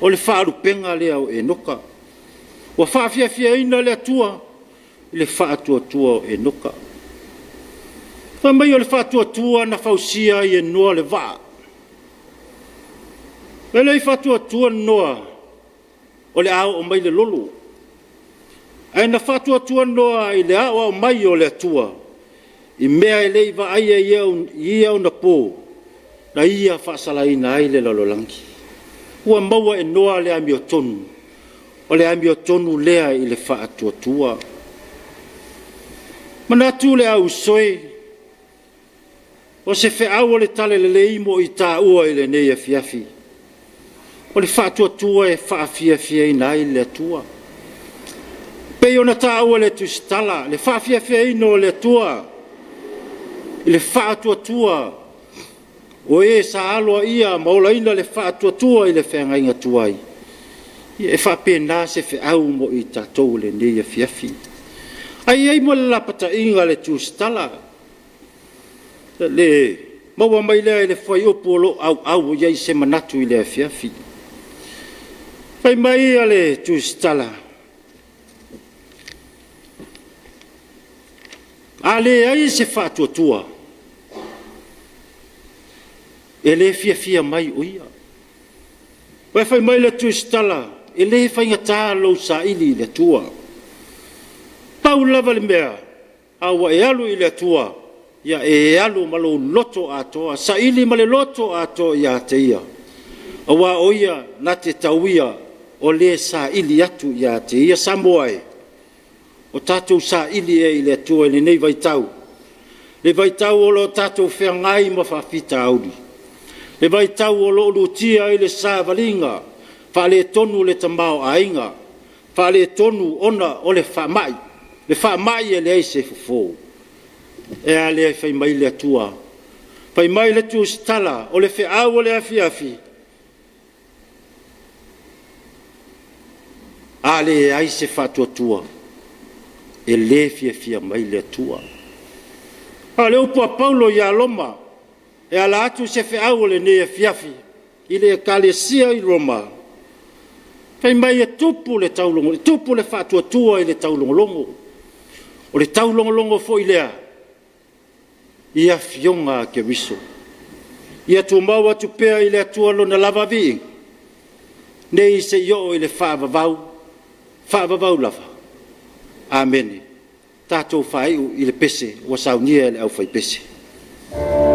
O le whaarupenga lea o e noka. Wa fia ina le tua. I le whaatua o e noka. Fai mai o le whaatua na fausia i e noa le waa. E le whaatua noa. O le ao o mai le lolo. Ai na whaatua noa i le awa o mai o le atua. I mea e leiva aia i au na pō. Na ia whaasalaina ai le lalolangi. Ua maua e noa le ami o tonu. O le ami o tonu lea i le whaatua. Manatu le au soe. O se whaau o le tale le leimo i tā ua i le neia fiafi. O le whaatua e whaafia ina ai le atua. Pei ona tā ua le tustala, le whaafia ino le atua. I le whaatua. O e sa aloa ia, maola ina le whaatua i le whengainga tuai. E whaapena se whaau mo i tātou le neia fiafi. Ai mo le lapata inga le tustala. Le maua mai lea i le whai opo lo au iai se manatu i le fiafi. Whai mai a le tustala. Ale ai se whātuatua. E le fia mai o ia. Pai whai mai le tu stala, e le whainga tā lau sa ili le tua. Pau lava le mea, awa e alu i le tua, ia e alu malo loto atoa, sa ili male loto atoa ia te ia. Awa o ia na te tauia o le sa ili atu ia te ia Samoae. O tātou sa ili e i le tua i le nei vaitau. Le vaitau o lo tātou whea ngai ma whawhita auri. Le vaitau o lo lutia i le sa valinga, wha le tonu le tamao ainga, wha le tonu ona o le whamai. Le whamai e le eise fufo. E a le whai mai le atua. Whai mai le tu stala o le wheau o le afi. A le aise whatuatua. E le fia mai le atua. A le upua Paulo ia loma. E ala atu se wheau le ne fiafi. I le kalesia i Roma. Whai mai e tupu le taulongo. Tupu le whatuatua i le taulongolongo. O le taulongolongo fo i lea. Ia fionga ke wiso. Ia tu maua tu pea i le atua lo na lava vi. Nei se yo i le whaavavau. Whaavavau lava. Amen. Tātou whaiu i le pese. Wa saunia le au whai pese. Oh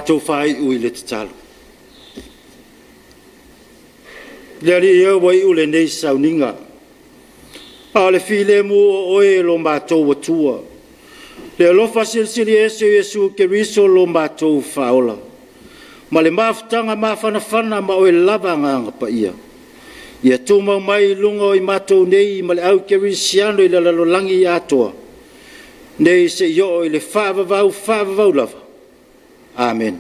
mātou whai ui le te talo. Lea li ia wai ule nei sauninga. A le file mu o oe lo mātou watua. Lea lofa silisili Yesu ke riso lo mātou whaola. Ma le mafutanga mawhanawhana ma oe lava nganga pa ia. Ia tūmau mai lunga i mātou nei ma le au ke risiano i lalolangi i atoa. Nei se yo i le whaavavau lava. Amen.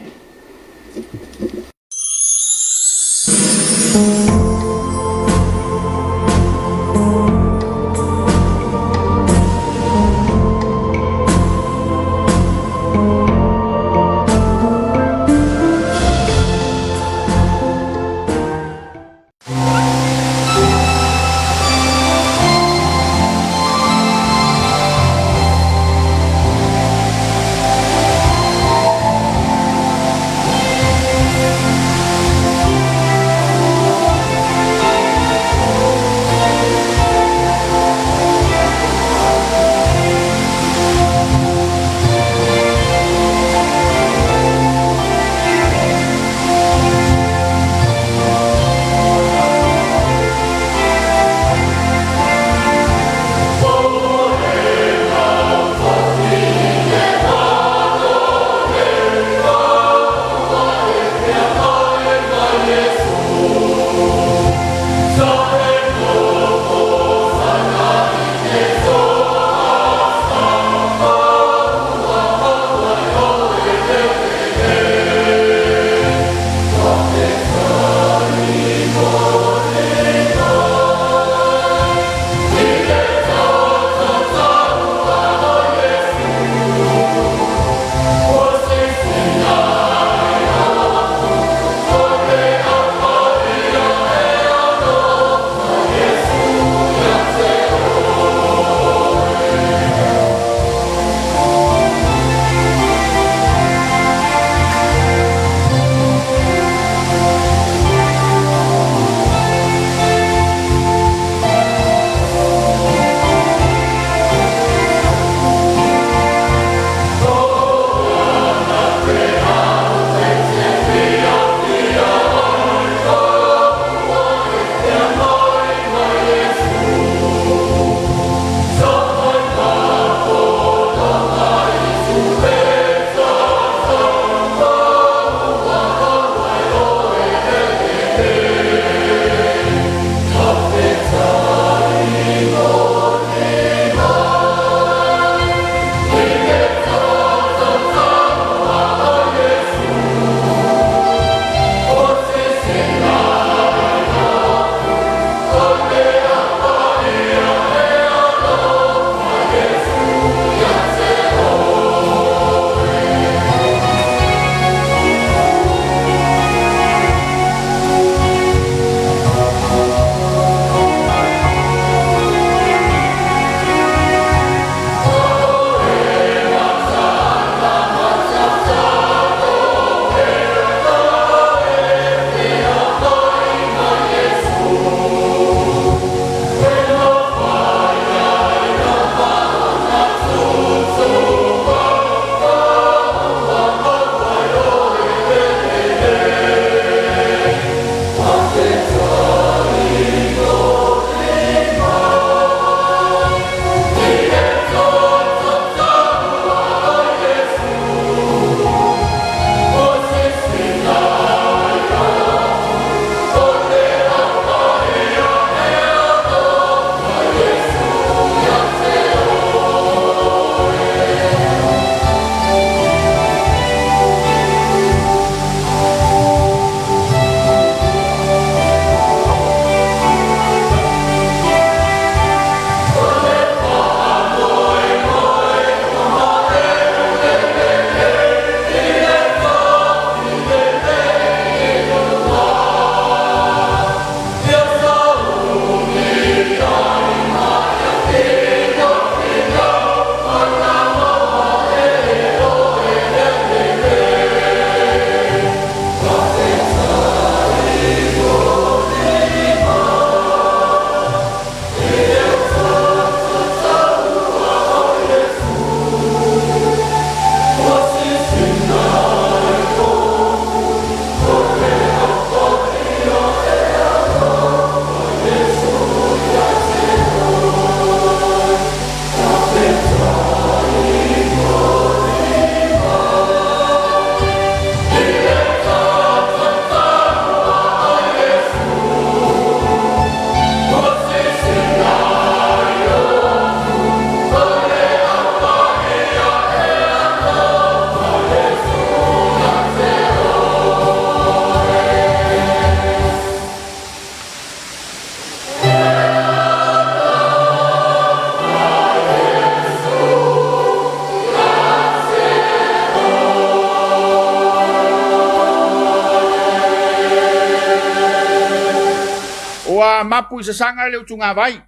Ua mapu se sanga le utunga vai.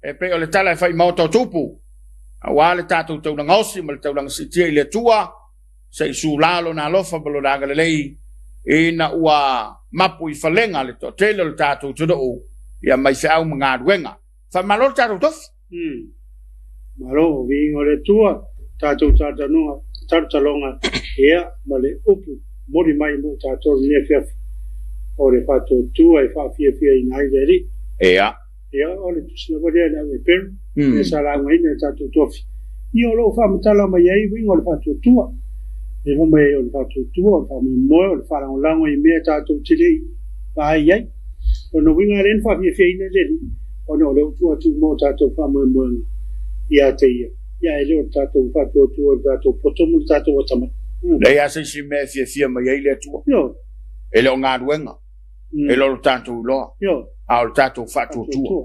E pe o le tala e fai maoto tupu. Awa le tātou tau na ngosi, ma le tau na sitia i le tua, se i su lalo na alofa balo raga le lei, e na ua mapu I falenga le to, tele le tātou tudou, ia mai se au mga aduenga. Fa malo le tātou tof? Malo, vingo le tua, tātou tartalonga, ea, ma le upu, mori mai mo tātou ne fiaf, o le whātou tua e whawhia I ngai leri. Ea. Ia o le tusina warea na e peru, e sa la ngai na tātou tofi. I o lo whamatala mai ai wingo le whātou tua. E mai o le whātou tua, o le whamai moe, o le wharang lango I mea tātou tirei, whai ai. O no winga ren whawhia whia leri, o no le utua tu mo tātou whamai moe ia te ia. Ia e leo tātou whātou tua, tātou potomu, tātou watamai. Lei asa si mea fia mai ai le tua. Yo. E leo ngā ruenga. E leo tātou loa. Yo. A o tātou whātou tua.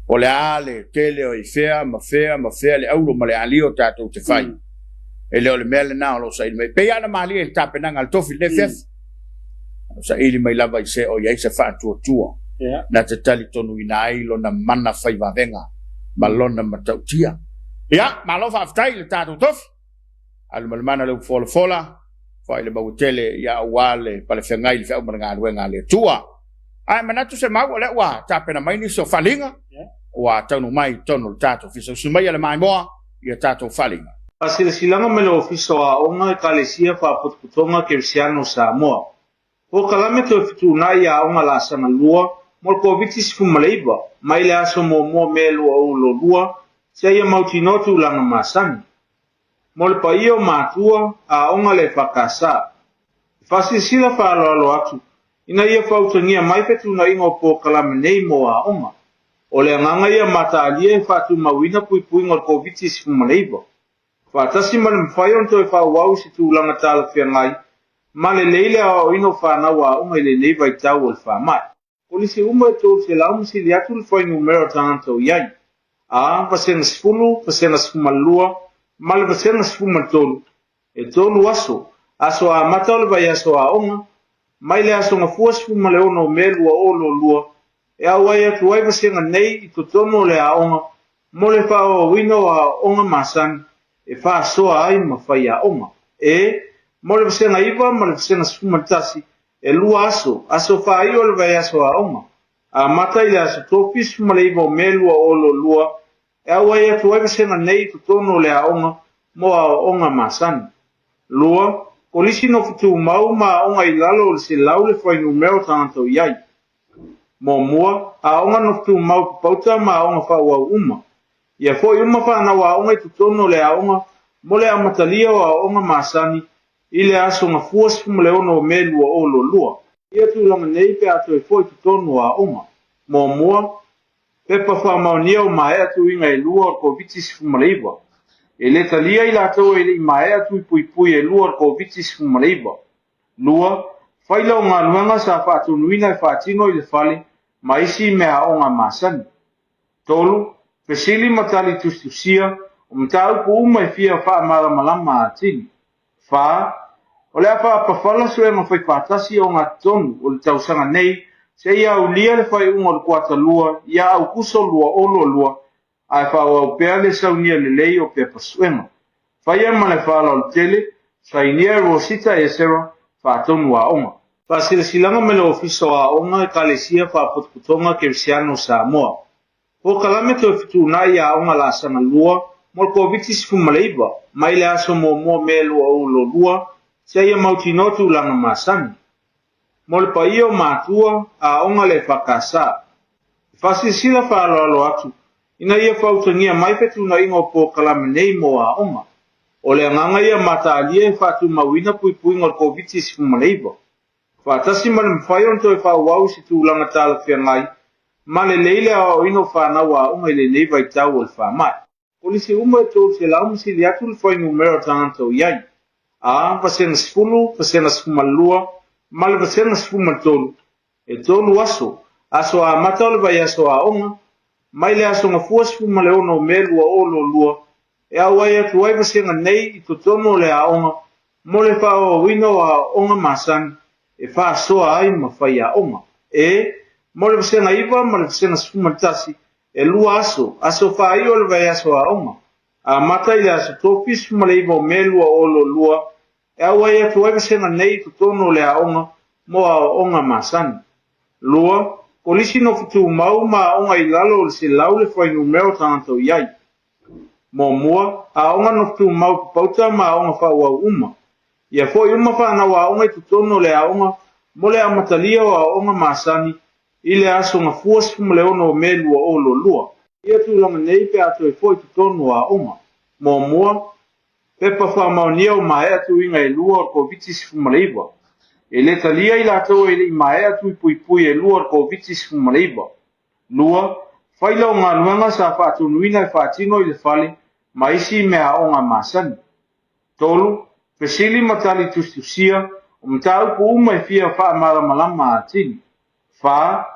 O le ale, tele o I fea, ma le aulo, ma le alio tātou te whai. E leo le mea le nao lo sa ili mai. Pei ana mahali e tāpenanga al tofi le fef. Sa ili mai lava I se o iai se whātua tua. Na te tali tonu I na ailo na mana whai wavenga. Ma lona matau tia. Ia, ma lo whaftai le tātou tofi. Alu malemana leu fola. Whai le mawutele ia awale, pale whengai le whau maranga aluenga le tua. Ai manatu se mau le wa tapena mai ni so falinga wa tonu mai tonu tato fiso sumai le mai moa ia tato falinga asile silanga mele ofiso a onga kalesia fa potputonga kersiano sa moa o kalame to fitu na ia onga la sana lua mo ko vitis fu maleiba mai le aso mo melo o lo lua se ia mautinotu langa masani mo le paio matua a onga le fakasa fasi sila fa lo atu ina ia fautangia mai petu na ingo po kalame nei mo a onga. O le nganga ia mata alia e fatu mawina pui ngor COVID si fumaleiba. Fatasi male mwhayon to e fa wau si tu langa tala fia ngai. Male leile a ino whana wa onga ile nei vai tau o le wha mai. Polisi uma e tō se lau msi li atu le whai numero tanganto iai. A pasena sifunu, pasena sifumalua, male pasena sifumaltolu. E tolu aso a mata o le vai aso a onga. Mai le aso nga fuas fu ma le ono melua o lo lua. E a wai atu wai vasenga nei I totono le a onga. Mo le wha o wino a onga masani. E wha soa ai ma whai a onga. E, mo le vasenga iwa ma le vasenga sfumatasi. E lua aso wha ai o le vai aso a onga. A mata I le aso topis fu ma le iwa o melua o lo lua. E a wai atu wai vasenga nei totono le a onga. Mo a onga masani. Lua. Polisi no fitu mau ma onga I lalo le se lau le whai numero tangato iai. Mo mua, a onga no fitu mau pauta ma onga whaua uma. Ia fwoi uma whana wa onga I tutono le a onga, mo le amatalia wa onga masani, I le aso nga fuas fumale ono me lua o lo lua. Ia tu langa nei pe ato e fwoi tutono a onga. Mo mua, pepa wha maunia o ma ea tu inga I lua o kovitis fumale iwa. E le talia I lato e le mae atu I pui e lua ko vitis fumaleiba. Lua, whaila o ngā luanga sa whātu nuina I whātino I le whale, ma isi mea o ngā masani. Tolu, pesili matali tustusia, o mtau po uma I fia wha mara malama a tini. Wha, o le apa pawhala sue ngā whai whātasi o ngā tonu o le tausanga nei, se ia au lia le whai unga le kuata lua, ia au kuso lua olo lua, ai fa o pea le saunia le lei o pea pasuenga. Whaia ma le whala o tele, sainia Rosita e Sera, whaatonu a onga. Pasile silanga me le ofiso a onga e kalesia wha potputonga kersiano sa moa. O kalame to fitu na ia onga la sana lua, mo ko vitis fumaleiba, mai le aso mo melo o lo lua, se ia mautinotu langa masani. Mo le paio matua a onga le whakasa. Fasi sila wha atu. Ina ia fautangia mai petu na ingo po kalame nei mo a onga. O le nganga ia mata alia e fatu mawina pui ngor COVID si fumaleiba. Fatasi male mwhayon to e wha wau si tu langa tala fia ngai. Male leile a o ino whana wa onga ile nei vai tau o le wha mai. Polisi uma e tō se lau msi li atu le whai numero tanganto iai. A pasena sifunu, pasena sifumalua, male pasena sifumaltolu. E tolu aso a mata o le vai aso a onga. Mai le aso nga fuas fumale ono melua o lo lua. E a wai atu wai vasenga nei I totono le a onga. Mo le wha o wino a onga masani. E wha soa ai ma whai a onga. E, mo le senga iwa ma le senga sfumatasi e lua aso fai o le vai aso aonga a mata i le aso topi sfumalaiva o melua o lo lua e aua ia tu ai senga nei tutono le aonga mo aonga masani lua polisi no fitu mau ma aonga i lalo le se lau le fai numero tangato iai mo mua aonga no fitu mau pauta ma aonga fa ua uma ia foi uma fa na aonga i tutono le aonga mo le amatalia o aonga masani ile aso nga fuas mo le ono melua o lo lua ia tu longa nei pe atu e foi tutono aonga mo mua pepa fa maunia o mai atu inga e lua ko vitis fumalaiva e le talia i latou e le mai atu i pui e lua ko vitis fumalaiva lua faila o ngā luenga sa whaatunuina e whaatino i le fale ma isi mea o ngā masani tolu pesili matali tustusia o mtau ku uma e fia wha malama atini fa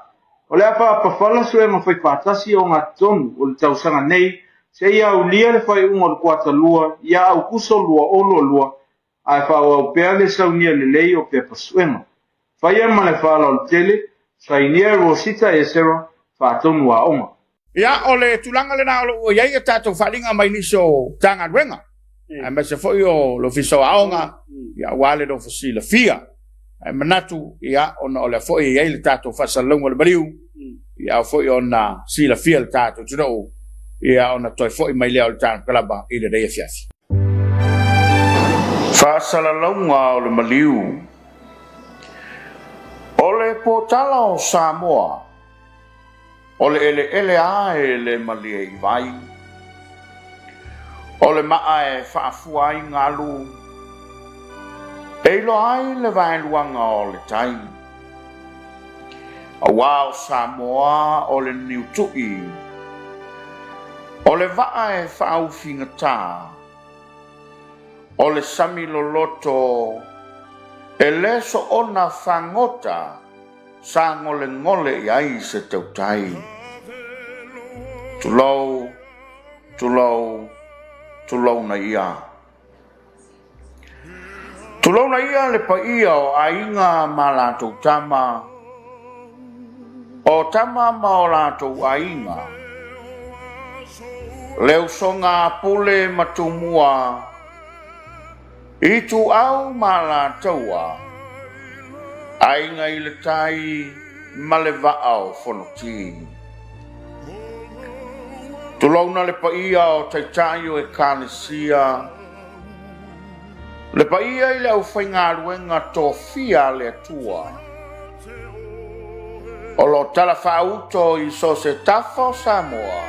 o le apa pawhala sue ma whai whaatasi o ngā tonu o le tausanga nei se ia ulia le whai unga le kuata lua ia au kuso lua olo lua ai wha au pea le saunia le lei o pea pasuenga whai e ma le whala o le tele sainia rosita e sera whaatonu a onga ia o le tulanga le na o iai e tātou whalinga mai niso tanga ruenga ai ma se foi o lo fiso aonga ia wale do fasila fia ai manatu ia ona o le foi iai le tātou fasalonga le bariu ia foi ona sila fia le tātou tuno ia ona toi foi mai leo le tātou kalaba i le reia fiafi fasalonga o le maliu o le potala o Samoa o le ele a e le malia i vai o le maa e whaafua ai ngalu e ilo ai le vailuanga o le tai a wao Samoa o le niutui o le waa e whaauwhinga tā o le sami loloto e leso ona whangota sa ngole i ai se tautai tulou na ia le paia o ainga ma latou tama o tama ma o latou ainga leu songa pule matumua i tu au ma latoua ainga i le tai ma le vaao fonoti tulauna le paia o taitai o e kanesia le paia i le au whaingaruenga tofia le atua o lo tala whauto i so se tafa o Samoa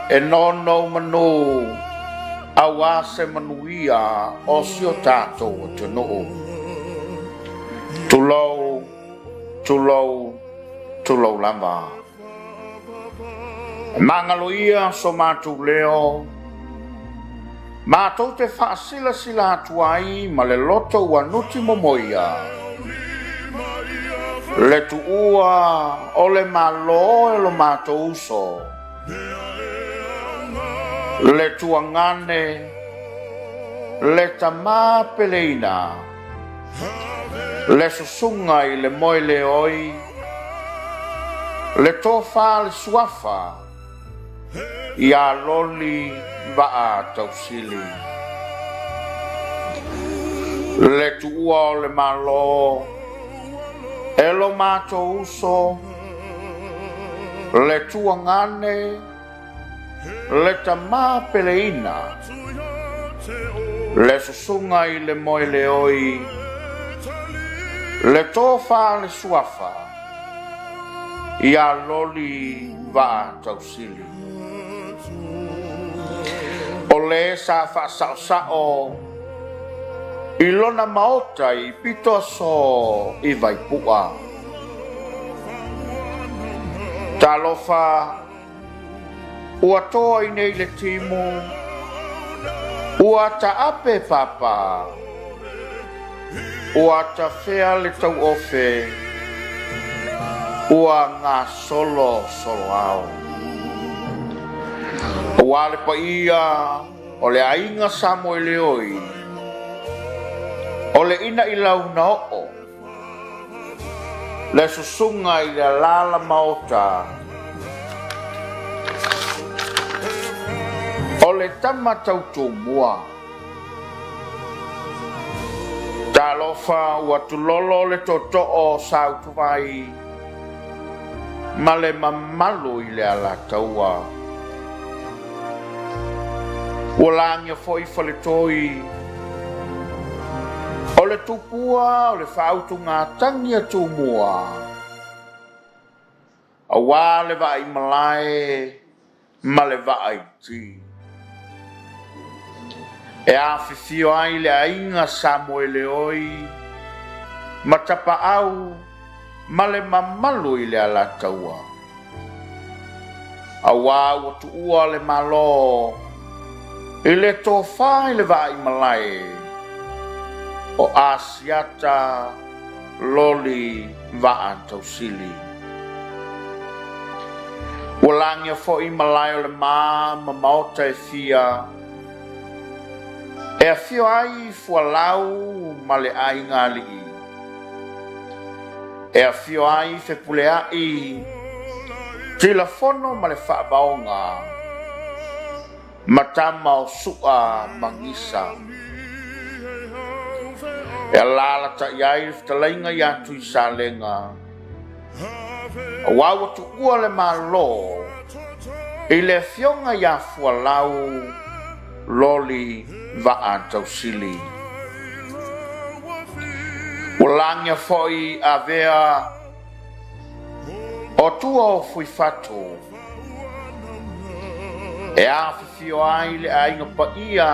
e nono manu awa se manuia o sio tato o te noo tulou lama mangaloia so matu leo matou te whaasila atuai ma le loto wanuti momoia le tuua o le malo e lo matou uso le tuangane le tama peleina le susunga i le moile oi le tofa le suafa i a loli vaa tausili le tuua o le malo e lo mato uso le tuangane le tama peleina le susunga i le moile oi le tofa le suafa i a loli va tausili o le sa fa sao i lona maota i pito so i vai pua talofa ua toa i nei le timu ua ta ape papa ua ta fea le tau ofe ua ngā solo au ua le paia o le ainga Samoe oi o le ina i launa o le susunga i le lala maota o le tama tautumua talofa ua tulolo le toto'o sautuvai ma le mamalu i le alataua ua lagia fo'i faletoi o le tupua o le fa'autugatagi atumua auā le va'aimalae ma le va'aiti e a'afifio ai le aiga samoeleoi ma tapa'au ma le mamalu i le alataua auā ua tu'ua le malo i le tofā i le va'aimalae o asiata loli va'atausili ua lagia fo'i malae o le ma maota e fia e afio ai fualau ma le aiga ali'i e afio ai fepulea'i tilafono ma le fa'avaoga ma tama o su'a magisa e lalata'i ai le fetalaiga iā tui salega auā ua tu'ua le mālō i le afioga iā fualau loli va'atausili ua lagia fo'i avea o tua o fuifatu e a'afifio ai le aiga pa'ia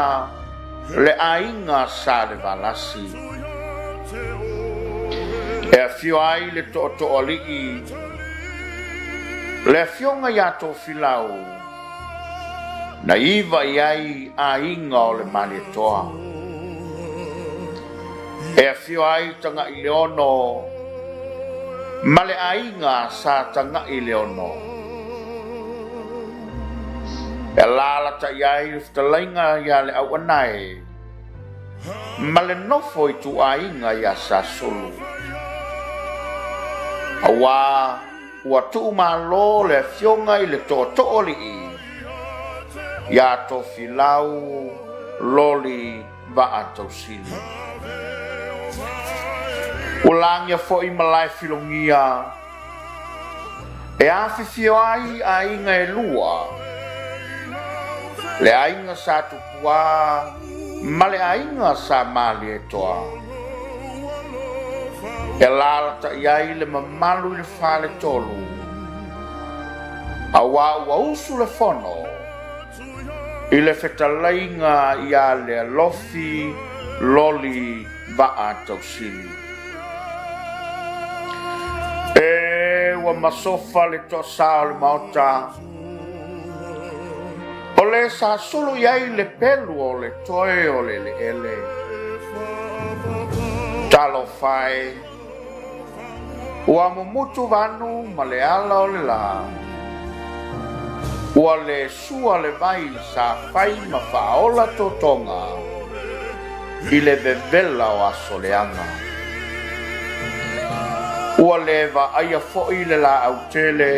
le aiga sa le valasi e afio ai le to'oto'o ali'i le afioga iā tofilau na iva i ai aiga o le malietoa e afio ai taga'i leono ma le aiga sa taga'i leono e lalata'i ai le fetalaiga iā le au'anae ma le nofo i tu'aiga iā sasulu auā ua tu'u mālō le afioga i le to'oto'o li'i iā tofilau loli va'atausili ua lagia fo'i malae filogia e a'afifio ai aiga e lua le aiga sa tupuā ma le aiga sa malietoa e lalata'i ai le mamalu i le faletolu auā ua usu le fono i le fetalaiga iā le alofi loli va'atausili e ua masofa le to'asā o le maota o le sasulu i ai le pelu o le toe o le le'ele talofai ua mumutu vanu ma le ala o le la ua le sua le vai sa fai ma fa'aola totoga i le vevela o asoleaga ua le va'aia fo'i le la'autele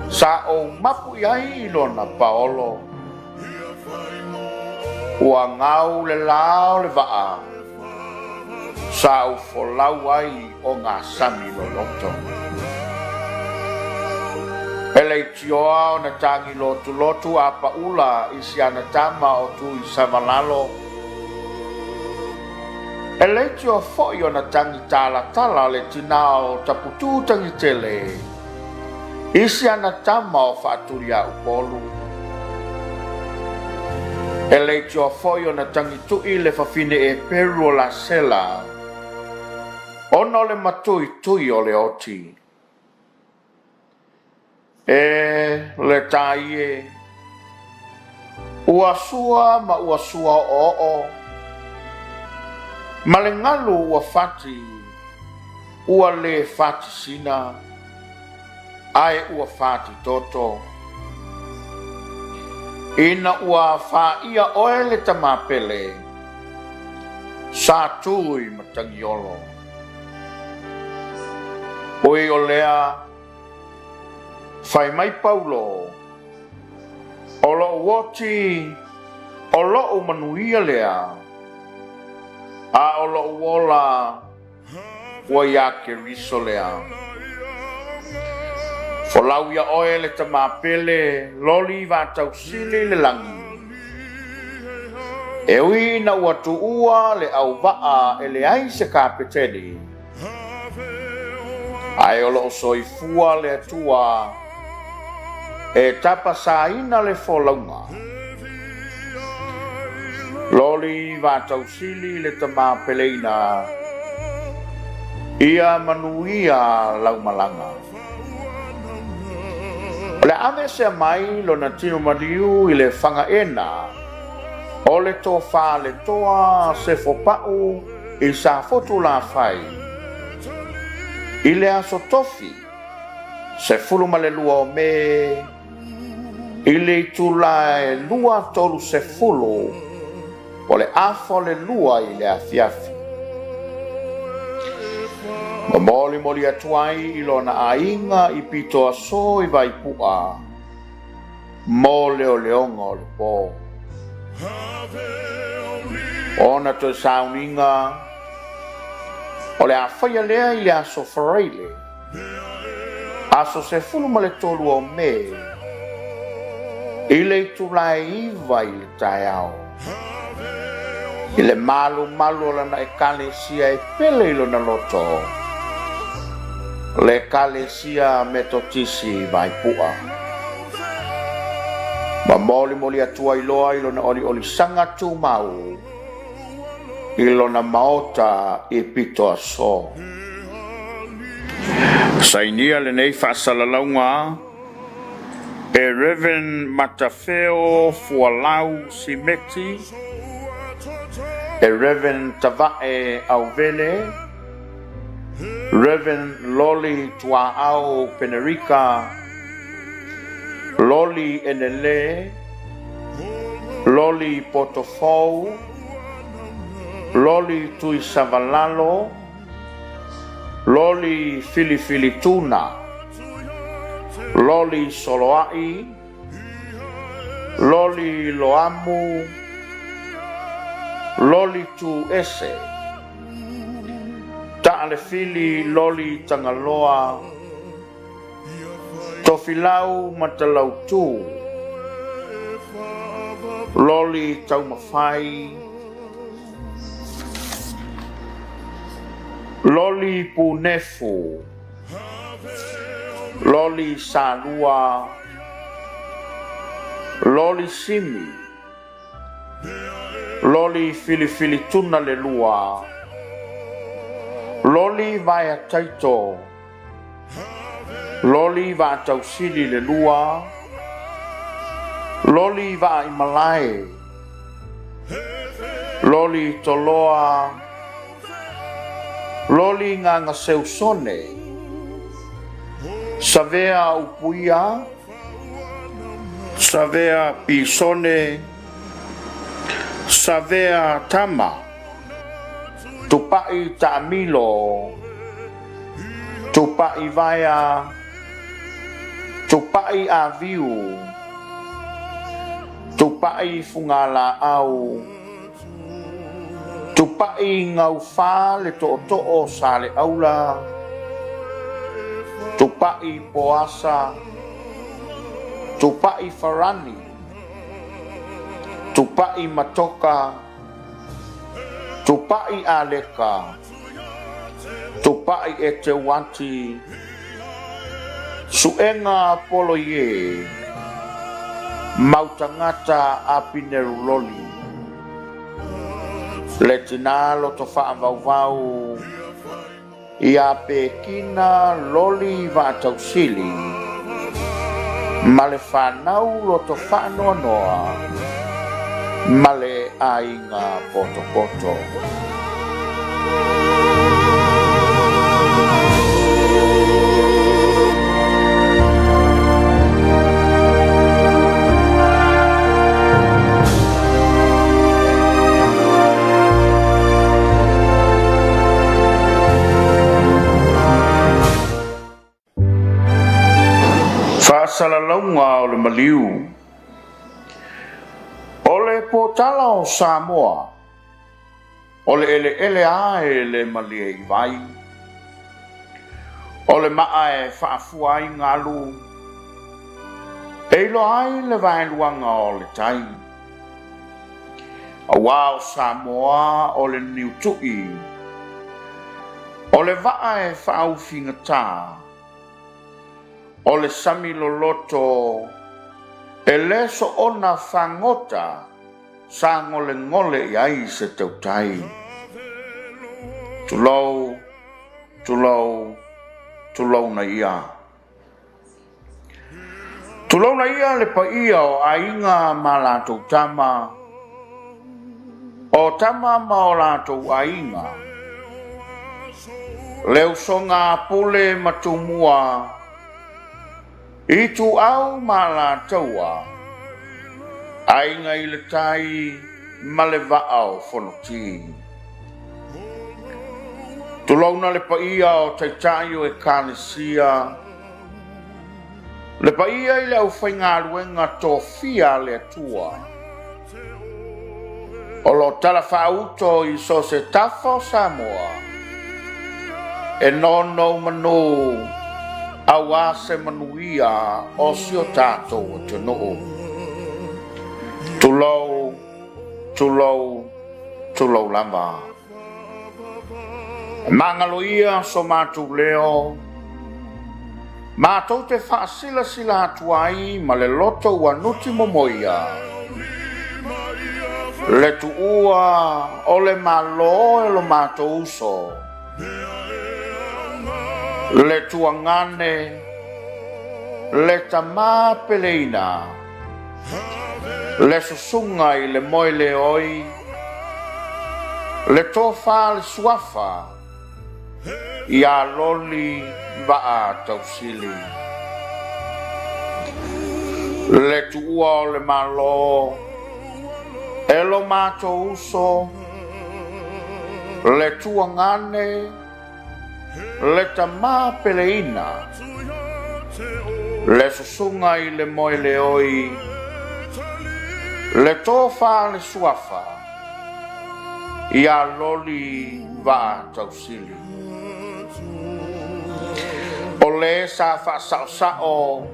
sa ou mapu i ai i lona paolo ua ngau le la o le va'a sa au folau ai o ngā sami loloto e leitioa o na tangi lotu a paula i si ana tama o tu i savalalo e leitioa fo'i o na tangi tala le tina o taputu tangi tele i si ana tama o fa'aturia upolu e leitioa fo'i o na tangi tu'i le fafine e peru o la sela ono le matui o le oti e le taie ua sua ma ua sua o'o ma le ngalu ua fati ua le fati sina ai ua fati toto ina ua fa'ia oe le tamapele sa tui matangiolo Oi o lea fai mai Paulo o lo woti o lo manuia lea a o lo wola wa ya ke riso lea folau ya oe le tamapele loli va tau sili le langi e ui na watu ua le au vaa e le ai se kapeteni ai o lo soifua le atua e tapa saina le folaunga loli va tau sili le tamapeleina ia manuia lau malanga le ave se mai lo na tino maliu i le whangaena o le tō wha le toa se fopau i sa fotu la whai i le aso tofi se fuluma le lua o me i le tula e lua tolu se fulu o le afo le lua i le afiafi ma moli moli atuai i lo na ainga i pito aso i vai pua mo leo leonga o le po ona to sauninga o le awhaia lea i le aso whareile aso se fulu ma le tolu o me i le tulai iwa i le tai au i le malu malu lana e kalesia e pele i lona loto le kalesia metotisi vai pua ma moli moli atua i loa i lona oli oli sanga tu mau i lona maota i pito aso sainia le nei whaasalalaunga e Reverend Matafeo Fualau Simeti e Reverend Tavae Auvele Reverend Loli Tuaau Penerica Loli Enele Loli Potofou Loli Tui Savalalo Loli Filifilituna Loli Soloai Loli Loamu Loli Tu Ese Ta'ale Fili Loli Tangaloa Tofilau Matalau Tu Loli Taumawhai Loli Punefu Loli Salua Loli Simi Loli Filifilituna le lua Loli Vaya Taito Loli Va Tausili le lua Loli Va Imalai Loli Toloa Loli Nganga Seusone Savea Upuia Savea Pisone Savea Tama Tupai Tamilo Tupai Vaya Tupai Aviu Tupai Fungala Au Tupai Ngau Fa le To'o Sale Aula Tupai Poasa Tupai Farani Tupai Matoka Tupai Aleka Tupai Etewanti Suenga Poloye Mautangata Apineruloli Letina Lotofa Vauvau Ia Pekina Loli Vatausili Male Whanau Lotofa Noa Noa Male Ainga Poto Poto potala o Samoa. O le ele a le malia I vai. O le maa e whaafua I ngalu. E lo ai le vailuanga o le tai. A wao Samoa o le niutui. O le waa e whaauwhinga tā. O le sami loloto. E le so ona whangota. Sa ngole ngole I ai se tautai. Tulou, tulou, tulou na ia. Tulou na ia le pa ia o ainga ma lātou tama. O tama ma o lātou ainga. Leo songa pule matumua. I tu au ma lātoua. Ainga I le tai ma le vaao whanoti. Tulauna le paia o taitai o e kānesia. Le paia I le au whaingaruenga tō fia le atua. O lo tala whauto I so se tafa o Samoa. E nono manu awa se manuia o sio tātou o te noo. Tulou, tulou, tulou lama. Mangaloia so mātou leo. Mātou te whaasila sila atuai ma le loto wanuti momoia. Le tuua o le malo e lo mātou uso. Le tuangane, le tamā peleina. Le susunga I le moe le oi. Le tofa le suafa. Ia loli vaa tausili. Le tuua o le malo. E lo mātou uso. Le tuangane. Le tamā peleina. Le susunga I le moe le oi. Le tofa le suafa. Ia loli vaa tausili. O le sa whaasao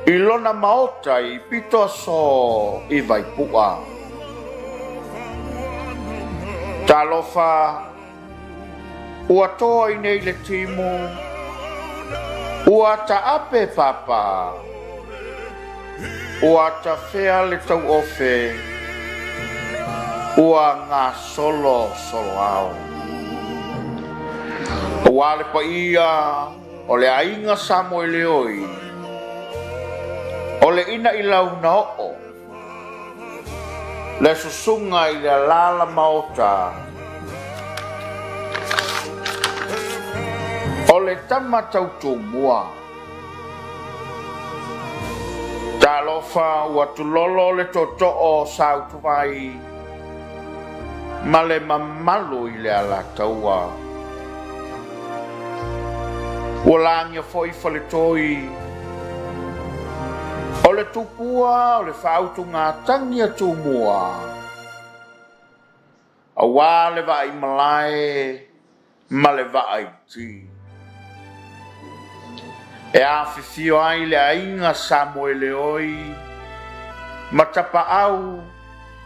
I lona maota I pito so I vaipua. Talofa ua toa I nei le timu. Ua ta ape papa. Ua ta fea le tau ofe. Ua ngā solo solo au. Ua le pa ia o le ainga Samoa le oi. O le ina I lau na o. Le susunga I le lala maota. O le tama tautu mua. Talofa ua tulolo le toto o sautu vai. Ma le mamalu I le ala taua. Ua langia foi fale toi. O le tupua o le whautu ngā tangi atu mua. A wā le vai malae ma le vai ti. E a whiwhio ai le ainga Samoa le oi. Ma tapa au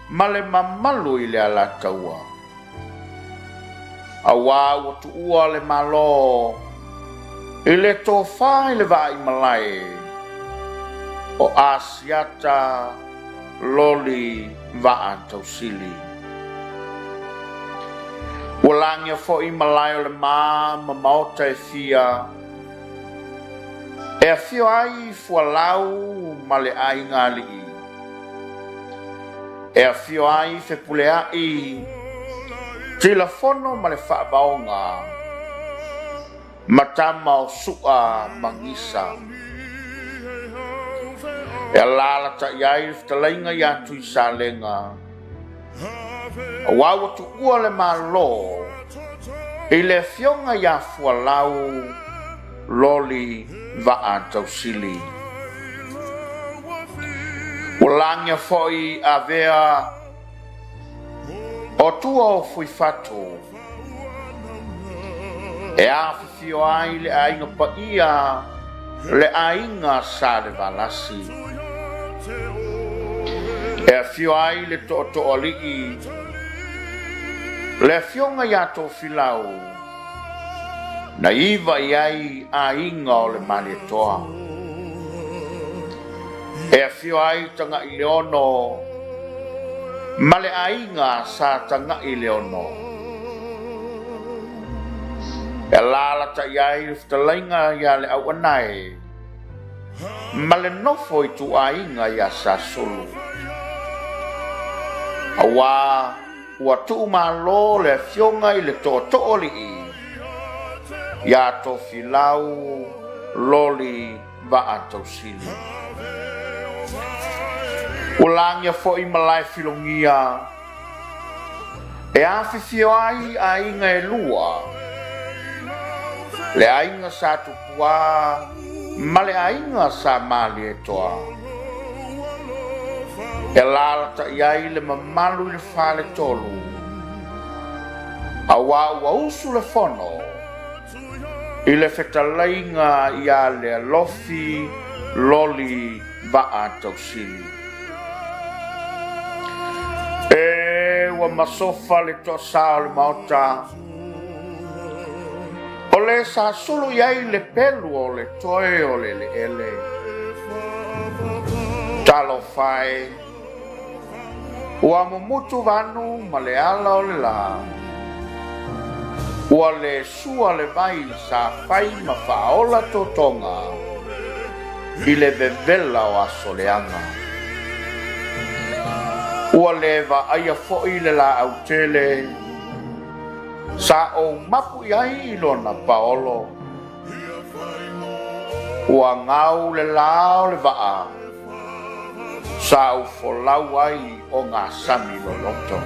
ma le mamalu I le ala taua. A wā ua tuua le malo. I le tofa I le vai malae. O asiata loli vaa tausili. Ua langia fo I malai o le ma maota e fia. E a fio ai fualau ma le ai ngali. E a fio ai fe pulea I. Telefono ma le whaabaonga. Matama o sua mangisa. E lala ta iai ftalainga I atu I salenga. A wawa tu ua le malo. I le fionga I a fualau loli vaa tausili. Ulangia foi avea o tua o fui fatu. E a fio ai le ainga pa ia le ainga sa le valasi. E a fio ai le to oli le fionga ia to filau. Na iwa iai ainga o le male toa. E a fio ai tanga i leono male ainga sa tanga i leono. E lala ta iai ftalainga ia le au anai male nofo i tu ainga ia sa sulu. Awa ua tu malo le fionga i le to oli i ia to filau loli va ato sili. Ulangia foi malai filongia e afifio ai ainga e lua le ainga sa tupua ma le ainga sa mali e toa e lalata iai le mamalu i le fale tolu awa ua usu le fono i le fetalainga ia le alofi loli va tausili. E ua masofa le toa sao le maota o le sa sulu iai le pelu o le toe o le ele talo fai ua mumutu vanu ma le ala o le la ua le sua le vai sa fai ma faola totonga i le vevela o asoleanga. Ua le va aia fo'i le la au tele sa o mapu iai lona paolo ua ngau le lao le vaa sa o folau ai o ngā sami loloto.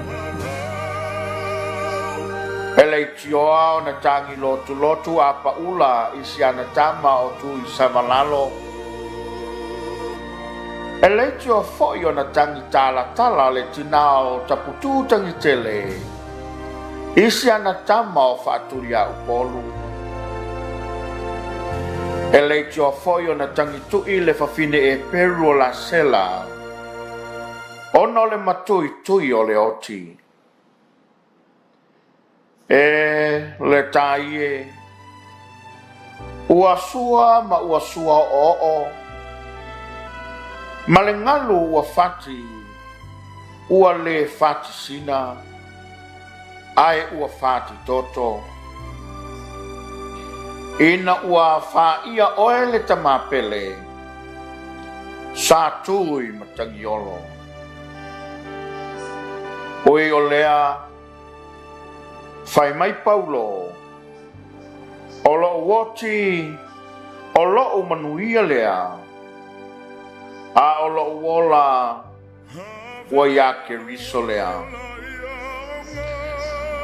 Ele tioa o na tangi lotu a paula isi ana tama o tu i savalalo. Ele tio fo'i o na tangi tala le tinao taputu tangi tele isi ana tama o fa'aturia upolu. Ele tio fo'i o na tangi tui le fafine e peru o la sela ono le matui o le oti. E le taie ua sua ma ua sua o ma le ngalu ua fati ua le fati sina ai ua fati toto ina ua faia oe le tamapele sa tui matangiolo oe o lea fai mai Paulo o lo woti o lo manuia lea a o lo wola wa ya ke riso lea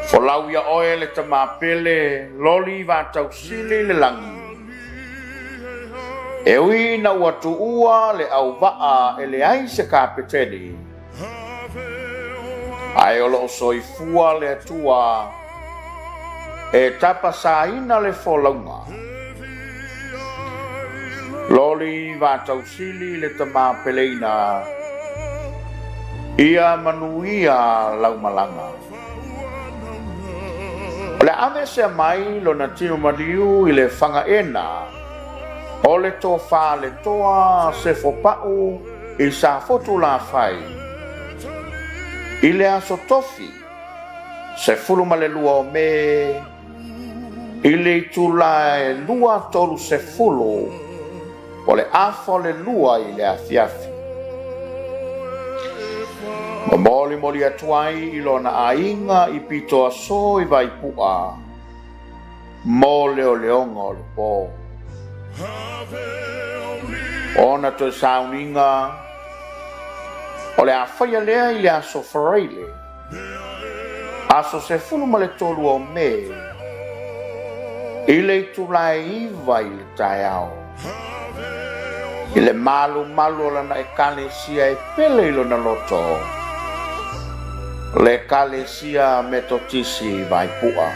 folau ya oe le tamapele loli va tausili le langi e ui na watu ua le au vaa e le ai se kapeteni ai o lo soifua le atua e tapa saina le folaunga. Loli va tausili le tama peleina ia manuia laumalanga. Le ave se mai lo na tio maliu i le whangaena o le tō wha le toa se fopau i sa fotu la whai. I le aso tofi se fuluma le lua o me i le tula e lua tolu se fulu o le afo le lua i le afiafi. Moli moli atuai i lona ainga i pito aso i vai pua mo leo leonga o le po. Ona to sauninga o le awhaia lea i le aso whareile aso se fuluma le tolu o me i le tula e iwa i le tai au. Ile malu lana e kalesia e pele ilo na loto. Le kalesia metotisi vai pua.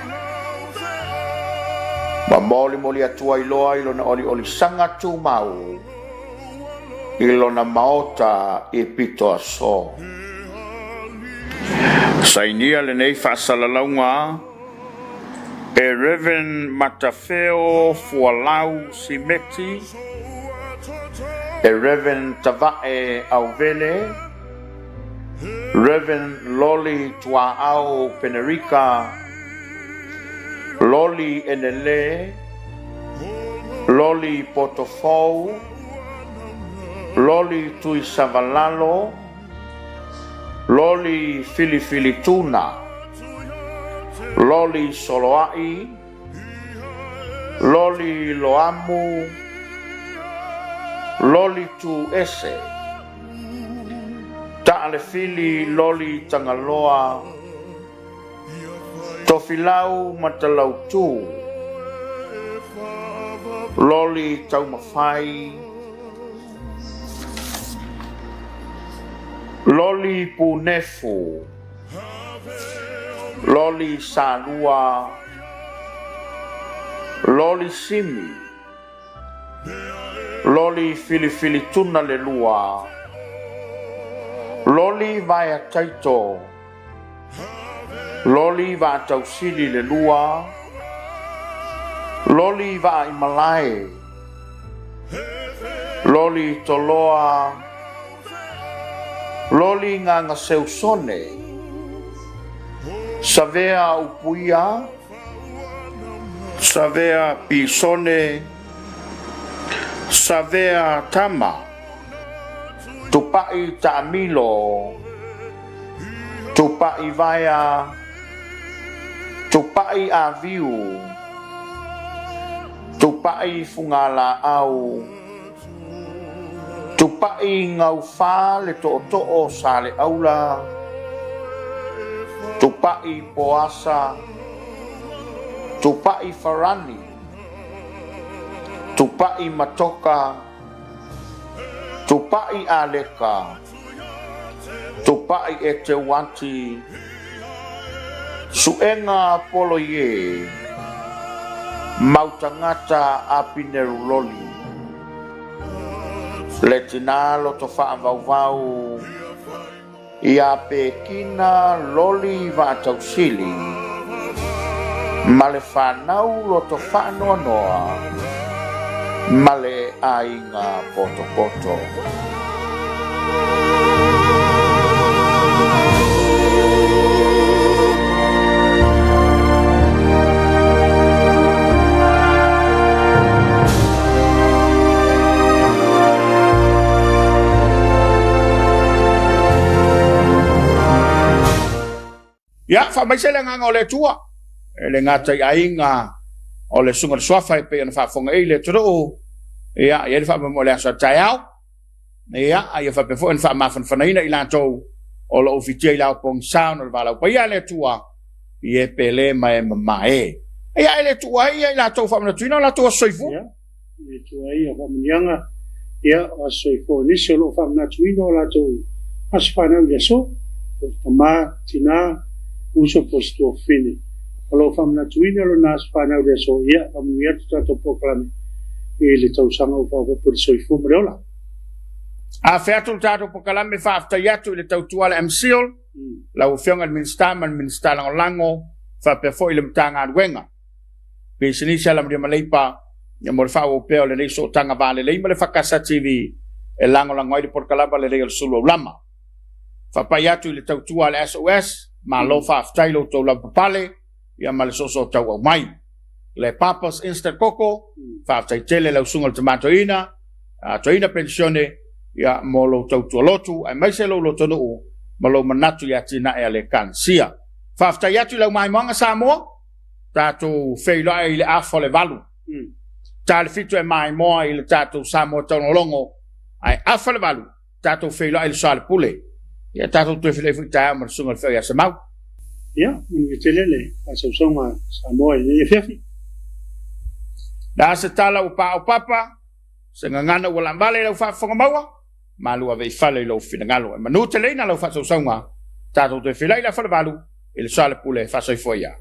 Ma moli atua iloa ilo na oli sanga tu mau. Ilo na maota e pito aso. Sainia le nei whaasalaunga e Reverend Matafeo Fualau Simeti e Reverend Tavae Auvele, Reverend Loli Tuaau Penerica, Loli Enele, Loli Potofou, Loli Tui Savalalo, Loli Filifilituna, Loli Soloai, Loli Loamu, Loli Tu Ese, Ta'ale Fili Loli Tangaloa, Tofilau Matalau Tu, Loli Taumafai, Loli Punefu, Loli Salua, Loli Simi, Loli Filifilituna Lelua, Loli Vaya Taito, Loli Va Tausili Lelua, Loli Va Imalae, Loli Toloa, Loli Nganga Seusone, Savea Upuia, Savea Pisone, Savea Tama, Tupai Tamilo, Tupai Vaya, Tupai Aviu, Tupai Fungala Au, Tupai ngau fa le to'o sa le aula, Tupai poasa, Tupai farani, Tupai matoka, Tupai aleka, Tupai etewanti, Suenga poloye, Mautangata apineruloli, Letina loto whaavau ia pekina loli vatausili male whanau loto whanoa noa male ainga poto poto. Ya, fa mai sele nga ole tua. Le ngata ainga ole sunga swafa pe na fa fonga ile tro. Ya, ye fa mo le sa tayau. Ya, ye fa pe fo en fa ma van ina ila to ole ofitier la pong sound or vala. Pa ya le tua. Ye pele mai mai. Ya ile tua ya ila to fa na tuina la to soifu. Ya. Ye tua ya fa mnyanga. Ya, soifu ni solo fa na tuina la to. Asfana ya so. Ma tina uso posto fini. Kalau famna tuina lo nas pana de so ya amuia to proclame ele tau sanga o por soifu mreola. A featul tato proclame fa afta yatu le tau tuala MCL la ufionga minister lango fa pe foi le mtanga wenga. Pe sinisa la mleipa ya morfa o peo le so tanga vale le mle fa casa TV e lango lango de proclama le real sulu lama. Fa pa yatu le tau tuala SOS ma lo fa aftailo to la papale ya mal so tau mai le papas instant coco fa aftaitele la usunga tomato ina toina pensione ya molo tau lotu ai mai se lo tonu malo manatu ya tina e le kansia fa aftaiatu la mai manga samo tatu feilo ai le afo le valu tal fitu e mai mo il tatu samo tono longo ai afo le valu tatu feilo ai sal pule ya tatu tu file futa mar sungal fe ya samau ya ni telele asa usonga samo e fefi da se tala o papa se ngana wala mbale lau fa fonga maua malu ave fale lo fina ngalo manu te leina lo fa so songa tato te filai la fa valu il sale pule fa so foia